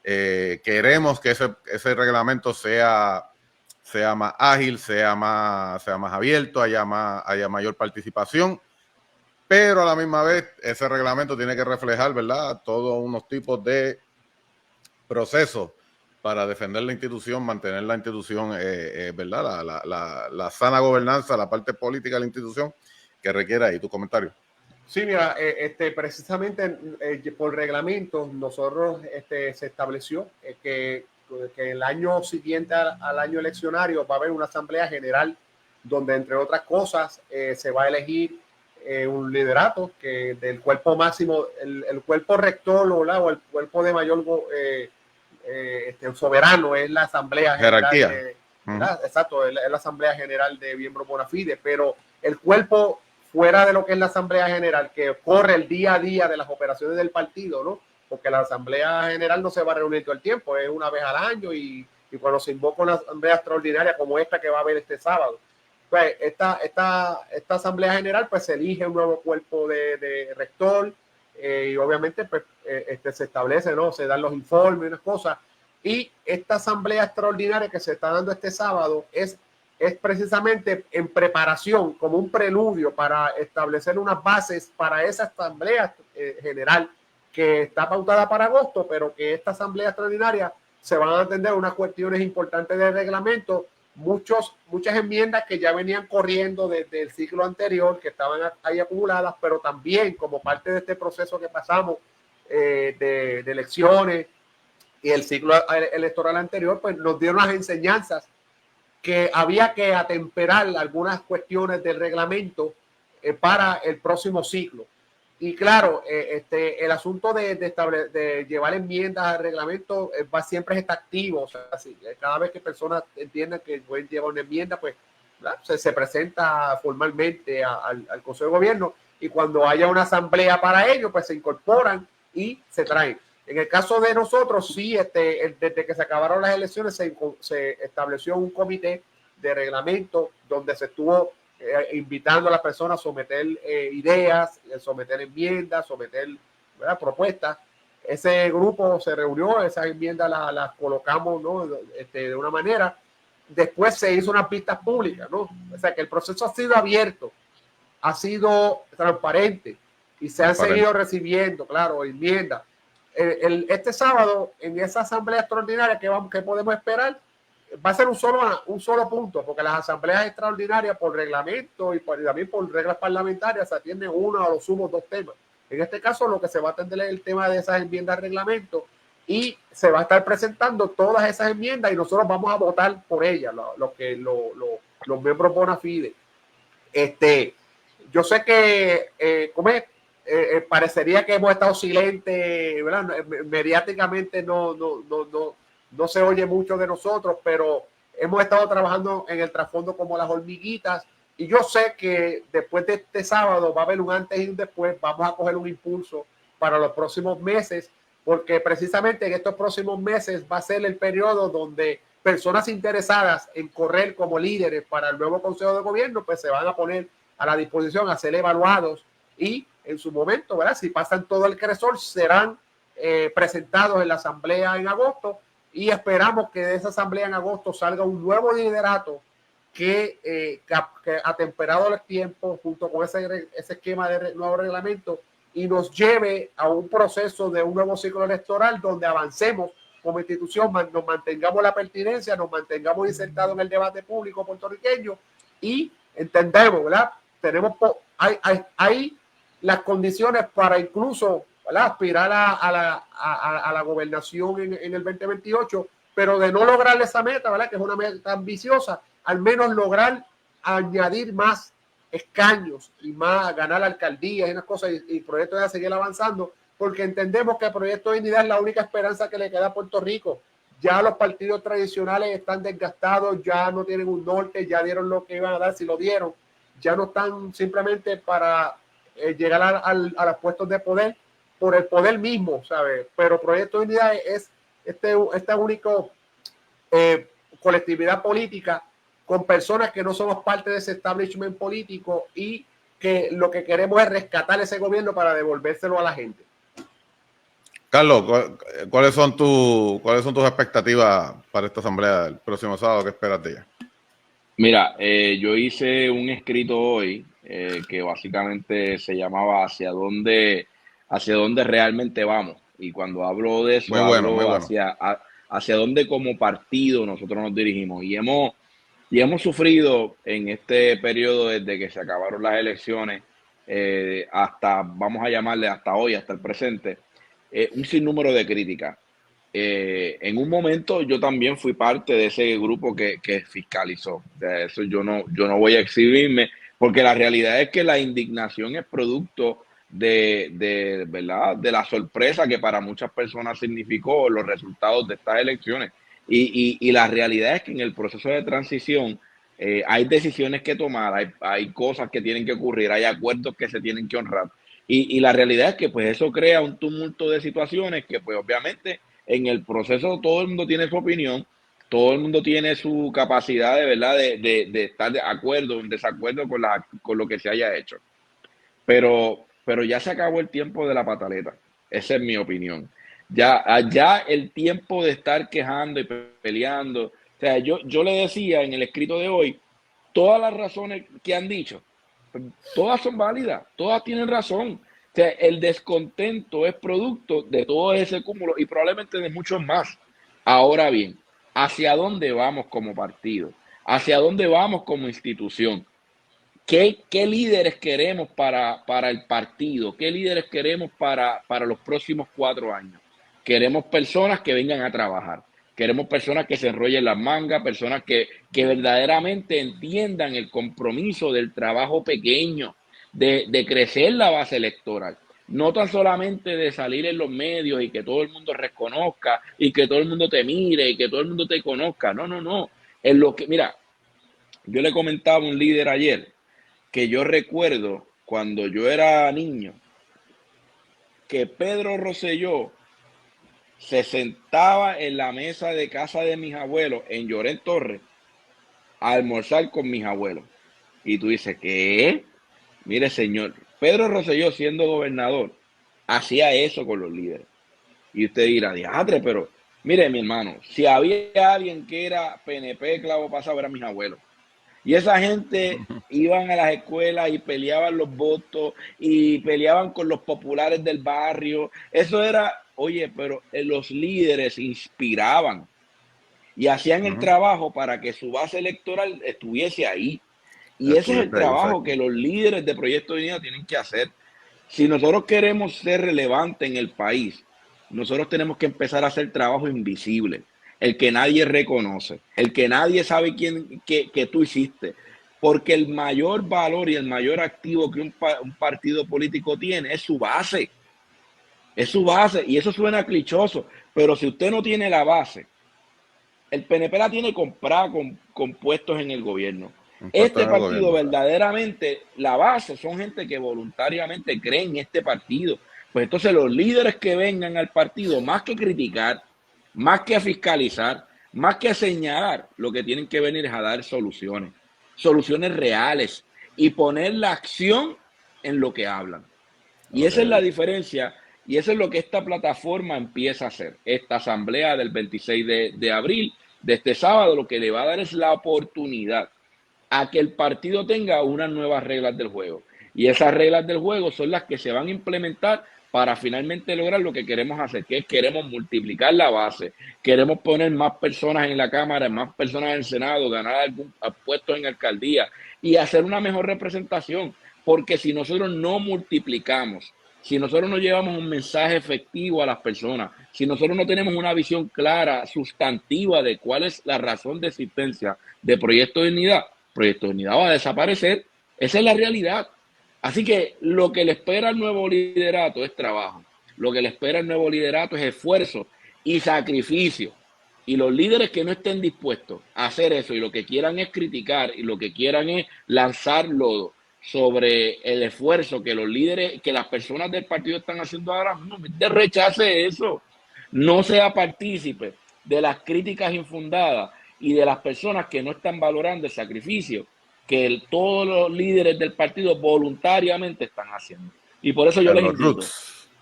Queremos que ese reglamento sea más ágil, sea más abierto, haya mayor participación, pero a la misma vez ese reglamento tiene que reflejar, ¿verdad?, todos unos tipos de procesos para defender la institución, mantener la institución, ¿verdad?, la sana gobernanza, la parte política de la institución que requiere ahí. Tu comentario. Sí, mira, precisamente por reglamento nosotros se estableció que el año siguiente al año eleccionario va a haber una asamblea general donde, entre otras cosas, se va a elegir un liderato del cuerpo máximo, el cuerpo rector o el cuerpo de mayor soberano es la asamblea jerarquía general. Exacto, es la asamblea general de miembros bona fide, pero el cuerpo fuera de lo que es la asamblea general, que corre el día a día de las operaciones del partido, ¿no? Porque la asamblea general no se va a reunir todo el tiempo, es una vez al año y cuando se invoca una asamblea extraordinaria como esta que va a haber este sábado, pues esta asamblea general pues se elige un nuevo cuerpo de rector y obviamente pues se establece, ¿no? Se dan los informes, unas cosas, y esta asamblea extraordinaria que se está dando este sábado es precisamente en preparación, como un preludio para establecer unas bases para esa asamblea general que está pautada para agosto, pero que esta asamblea extraordinaria se van a atender unas cuestiones importantes de reglamento muchas enmiendas que ya venían corriendo desde el ciclo anterior, que estaban ahí acumuladas, pero también como parte de este proceso que pasamos de elecciones y el ciclo electoral anterior, pues nos dieron las enseñanzas que había que atemperar algunas cuestiones del reglamento para el próximo ciclo. Y claro, el asunto de llevar enmiendas al reglamento siempre está activo. O sea, cada vez que personas entiendan que pueden llevar una enmienda, pues se presenta formalmente al Consejo de Gobierno, y cuando haya una asamblea para ello, pues se incorporan y se traen. En el caso de nosotros, sí, desde que se acabaron las elecciones se estableció un comité de reglamento donde se estuvo invitando a las personas a someter ideas, someter enmiendas, someter, ¿verdad?, propuestas. Ese grupo se reunió, esas enmiendas las colocamos, ¿no?, de una manera. Después se hizo unas pistas públicas, ¿no? O sea que el proceso ha sido abierto, ha sido transparente y se han seguido recibiendo, claro, enmiendas. Este sábado, en esa asamblea extraordinaria, ¿qué podemos esperar? Va a ser un solo punto, porque las asambleas extraordinarias por reglamento y también por reglas parlamentarias se atienden uno a los sumos 2 temas. En este caso, lo que se va a atender es el tema de esas enmiendas al reglamento, y se va a estar presentando todas esas enmiendas y nosotros vamos a votar por ellas, los miembros bona fide. Yo sé que parecería que hemos estado silentes, ¿verdad? Mediáticamente no se oye mucho de nosotros, pero hemos estado trabajando en el trasfondo como las hormiguitas, y yo sé que después de este sábado va a haber un antes y un después. Vamos a coger un impulso para los próximos meses, porque precisamente en estos próximos meses va a ser el periodo donde personas interesadas en correr como líderes para el nuevo Consejo de Gobierno, pues se van a poner a la disposición a ser evaluados, y en su momento, ¿verdad?, si pasan todo el cresol, serán presentados en la asamblea en agosto, y esperamos que de esa asamblea en agosto salga un nuevo liderato que atemperado el tiempo, junto con ese esquema de nuevo reglamento, y nos lleve a un proceso de un nuevo ciclo electoral donde avancemos como institución, nos mantengamos la pertinencia, nos mantengamos insertados en el debate público puertorriqueño, y entendemos, ¿verdad? Hay las condiciones para incluso, ¿verdad?, aspirar a la gobernación en el 2028, pero de no lograr esa meta, ¿verdad?, que es una meta ambiciosa, al menos lograr añadir más escaños y más, ganar alcaldías y unas cosas, y proyectos de seguir avanzando, porque entendemos que el Proyecto de Dignidad es la única esperanza que le queda a Puerto Rico. Ya los partidos tradicionales están desgastados, ya no tienen un norte, ya dieron lo que iban a dar, si lo dieron, ya no están simplemente para llegar a los puestos de poder por el poder mismo, ¿sabes? Pero Proyecto de Unidad es esta única colectividad política con personas que no somos parte de ese establishment político, y que lo que queremos es rescatar ese gobierno para devolvérselo a la gente. Carlos, ¿cuáles son tus expectativas para esta asamblea del próximo sábado? ¿Qué esperas de ella? Mira, yo hice un escrito hoy que básicamente se llamaba ¿Hacia dónde realmente vamos? Y cuando hablo de eso, hablo hacia dónde como partido nosotros nos dirigimos. Y hemos sufrido en este periodo, desde que se acabaron las elecciones hasta, vamos a llamarle hasta hoy, hasta el presente, un sinnúmero de críticas. En un momento yo también fui parte de ese grupo que fiscalizó. O sea, eso yo no voy a exhibirme, porque la realidad es que la indignación es producto ¿verdad?, de la sorpresa que para muchas personas significó los resultados de estas elecciones. Y la realidad es que en el proceso de transición hay decisiones que tomar, hay cosas que tienen que ocurrir, hay acuerdos que se tienen que honrar. Y la realidad es que pues eso crea un tumulto de situaciones que pues obviamente en el proceso todo el mundo tiene su opinión, todo el mundo tiene su capacidad de verdad de estar de acuerdo o en desacuerdo con lo que se haya hecho. Pero ya se acabó el tiempo de la pataleta. Esa es mi opinión. Ya el tiempo de estar quejando y peleando. O sea, yo le decía en el escrito de hoy, todas las razones que han dicho, todas son válidas, todas tienen razón. O sea, el descontento es producto de todo ese cúmulo y probablemente de muchos más. Ahora bien, ¿hacia dónde vamos como partido? hacia dónde vamos como institución. ¿Qué líderes queremos para el partido? ¿Qué líderes queremos para los próximos 4 años? Queremos personas que vengan a trabajar. Queremos personas que se enrollen las mangas, personas que verdaderamente entiendan el compromiso del trabajo pequeño, de crecer la base electoral. No tan solamente de salir en los medios y que todo el mundo reconozca y que todo el mundo te mire y que todo el mundo te conozca. No, no, no. En lo que, mira, yo le comentaba a un líder ayer que yo recuerdo cuando yo era niño que Pedro Rosselló se sentaba en la mesa de casa de mis abuelos en Llorén Torres a almorzar con mis abuelos. Y tú dices, ¿qué? Mire, señor, Pedro Rosselló, siendo gobernador, hacía eso con los líderes. Y usted dirá, diadre, pero mire, mi hermano, si había alguien que era PNP clavo pasado, eran mis abuelos. Y esa gente iban a las escuelas y peleaban los votos y peleaban con los populares del barrio. Eso era, oye, pero los líderes inspiraban y hacían el trabajo para que su base electoral estuviese ahí. Y ese es el trabajo que los líderes de Proyecto de Dignidad tienen que hacer. Si nosotros queremos ser relevantes en el país, nosotros tenemos que empezar a hacer trabajo invisible, el que nadie reconoce, el que nadie sabe que tú hiciste. Porque el mayor valor y el mayor activo que un partido político tiene es su base. Es su base. Y eso suena clichoso, pero si usted no tiene la base, el PNP la tiene comprada con puestos en el gobierno. Este partido verdaderamente, la base son gente que voluntariamente cree en este partido. Pues entonces los líderes que vengan al partido, más que criticar, más que a fiscalizar, más que a señalar, lo que tienen que venir es a dar soluciones, soluciones reales y poner la acción en lo que hablan. Y esa es la diferencia y eso es lo que esta plataforma empieza a hacer. Esta asamblea del 26 de abril, de este sábado, lo que le va a dar es la oportunidad a que el partido tenga unas nuevas reglas del juego. Y esas reglas del juego son las que se van a implementar para finalmente lograr lo que queremos hacer, que es queremos multiplicar la base, queremos poner más personas en la Cámara, más personas en el Senado, ganar algún puesto en alcaldía y hacer una mejor representación. Porque si nosotros no multiplicamos, si nosotros no llevamos un mensaje efectivo a las personas, si nosotros no tenemos una visión clara, sustantiva de cuál es la razón de existencia de Proyecto de Dignidad, Proyecto de Dignidad va a desaparecer. Esa es la realidad. Así que lo que le espera al nuevo liderato es trabajo. Lo que le espera al nuevo liderato es esfuerzo y sacrificio. Y los líderes que no estén dispuestos a hacer eso y lo que quieran es criticar y lo que quieran es lanzar lodo sobre el esfuerzo que los líderes, que las personas del partido están haciendo ahora, no, rechace eso. No sea partícipe de las críticas infundadas y de las personas que no están valorando el sacrificio que todos los líderes del partido voluntariamente están haciendo. Y por eso yo les invito.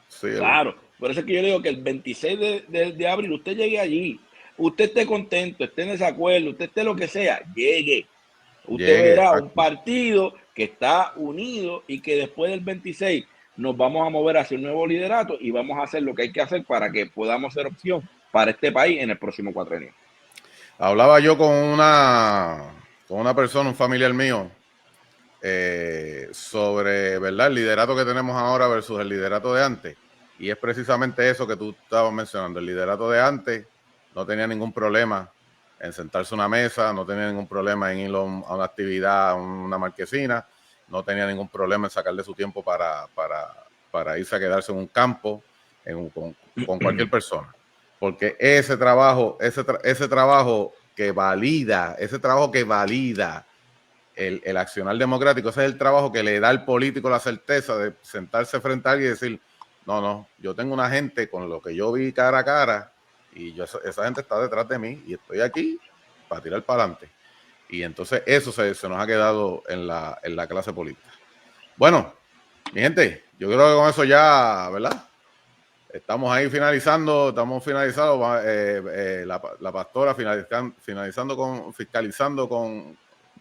Sí, claro, por eso es que yo digo que el 26 de abril usted llegue allí, usted esté contento, esté en desacuerdo, usted esté lo que sea, llegue. Usted verá un partido que está unido y que después del 26 nos vamos a mover hacia un nuevo liderato y vamos a hacer lo que hay que hacer para que podamos ser opción para este país en el próximo cuatrenio. Hablaba yo con una persona, un familiar mío, sobre, ¿verdad?, el liderato que tenemos ahora versus el liderato de antes. Y es precisamente eso que tú estabas mencionando. El liderato de antes no tenía ningún problema en sentarse a una mesa, no tenía ningún problema en ir a una actividad, a una marquesina, no tenía ningún problema en sacarle su tiempo para irse a quedarse en un campo con cualquier persona. Porque ese trabajo que valida el accionar democrático, ese es el trabajo que le da al político la certeza de sentarse frente a alguien y decir, no, yo tengo una gente con lo que yo vi cara a cara y esa gente está detrás de mí y estoy aquí para tirar para adelante. Y entonces eso se nos ha quedado en la clase política. Bueno, mi gente, yo creo que con eso ya, ¿verdad? Estamos ahí finalizando la pastora fiscalizando con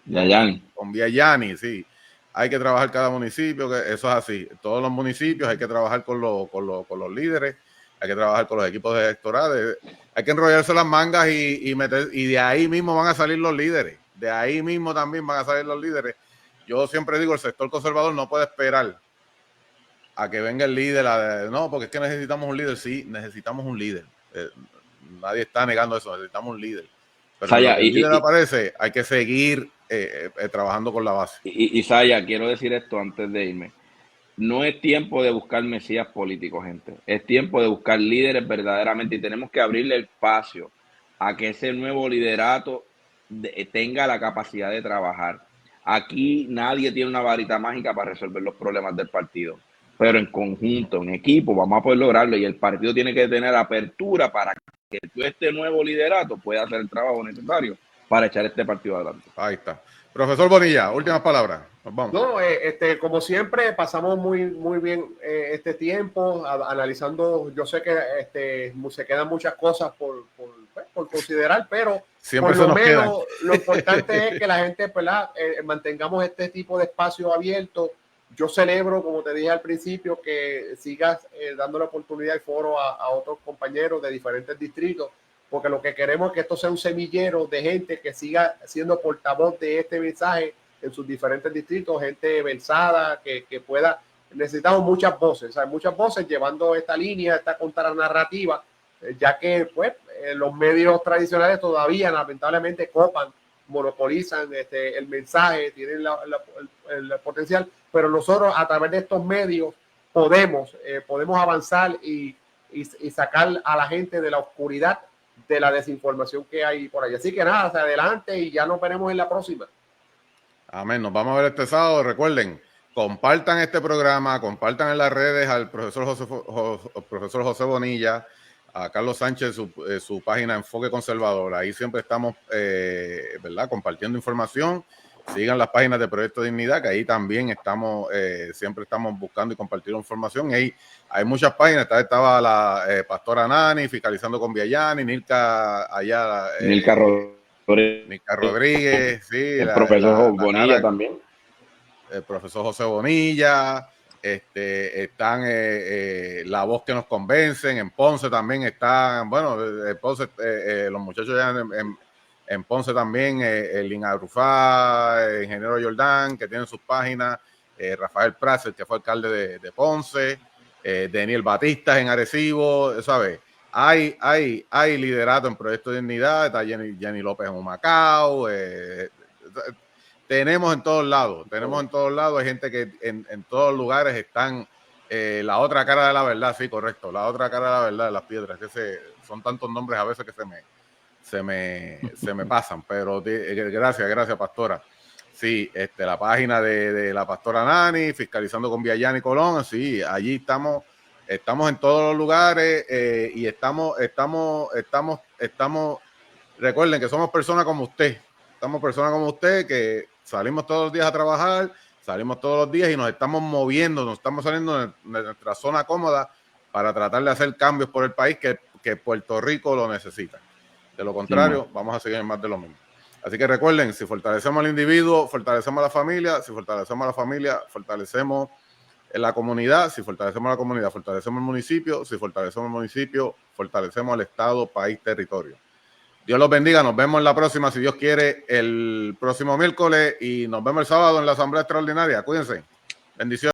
Viallani, sí. Hay que trabajar cada municipio, que eso es así. Todos los municipios hay que trabajar con los líderes, hay que trabajar con los equipos de electorales, hay que enrollarse las mangas y de ahí mismo van a salir los líderes. de ahí mismo también van a salir los líderes. Yo siempre digo, el sector conservador no puede esperar a que venga el líder, no, porque es que necesitamos un líder. Sí, necesitamos un líder. Nadie está negando eso, necesitamos un líder. Pero Saya, cuando el líder aparece, hay que seguir trabajando con la base. Y Saya, quiero decir esto antes de irme. No es tiempo de buscar mesías políticos, gente. Es tiempo de buscar líderes verdaderamente y tenemos que abrirle el espacio a que ese nuevo liderato tenga la capacidad de trabajar. Aquí nadie tiene una varita mágica para resolver los problemas del partido, pero en conjunto, en equipo, vamos a poder lograrlo y el partido tiene que tener apertura para que este nuevo liderato pueda hacer el trabajo necesario para echar este partido adelante. Ahí está. Profesor Bonilla, últimas palabras. Nos vamos. No, como siempre, pasamos muy bien este tiempo analizando. Yo sé que se quedan muchas cosas por considerar, pero siempre por lo menos lo importante es que la gente mantengamos este tipo de espacio abierto. Yo celebro, como te dije al principio, que sigas dando la oportunidad y foro a otros compañeros de diferentes distritos, porque lo que queremos es que esto sea un semillero de gente que siga siendo portavoz de este mensaje en sus diferentes distritos, gente versada que pueda. Necesitamos muchas voces llevando esta línea, esta contranarrativa, ya que pues los medios tradicionales todavía lamentablemente copan, monopolizan el mensaje, tienen el potencial, pero nosotros a través de estos medios podemos avanzar y sacar a la gente de la oscuridad de la desinformación que hay por ahí. Así que nada, hacia adelante y ya nos veremos en la próxima. Amén. Nos vamos a ver este sábado. Recuerden, compartan este programa, compartan en las redes al profesor José Bonilla, a Carlos Sánchez, su página Enfoque Conservador. Ahí siempre estamos, ¿verdad?, compartiendo información. Sigan las páginas de Proyecto Dignidad, que ahí también estamos, siempre estamos buscando y compartiendo información. Y ahí hay muchas páginas. Estaba la pastora Nani, Fiscalizando con Viallani, Nilka allá. Nilka Rodríguez, sí. El profesor Bonilla también. El profesor José Bonilla. Están La Voz que nos convencen. En Ponce también están, bueno, Ponce, los muchachos ya en Ponce también, Lin Arrufá, Ingeniero Jordán, que tienen sus páginas, Rafael Prazer, que fue alcalde de Ponce, Daniel Batistas en Arecibo, ¿sabes? Hay liderato en Proyecto de Dignidad, está Jenny López en Humacao, tenemos en todos lados, hay gente que en todos lugares están, la otra cara de la verdad, sí, correcto, la otra cara de la verdad de las piedras, que son tantos nombres a veces que se me pasan, pero gracias, pastora. Sí, la página de la pastora Nani, Fiscalizando con Viallani Colón, sí, allí estamos en todos los lugares y estamos, recuerden que somos personas como usted, que salimos todos los días a trabajar, salimos todos los días y nos estamos moviendo, nos estamos saliendo de nuestra zona cómoda para tratar de hacer cambios por el país que Puerto Rico lo necesita. De lo contrario, vamos a seguir en más de lo mismo. Así que recuerden, si fortalecemos al individuo, fortalecemos a la familia, si fortalecemos a la familia, fortalecemos la comunidad, si fortalecemos a la comunidad, fortalecemos el municipio, si fortalecemos el municipio, fortalecemos el Estado, país, territorio. Dios los bendiga, nos vemos en la próxima, si Dios quiere, el próximo miércoles y nos vemos el sábado en la Asamblea Extraordinaria. Cuídense. Bendiciones.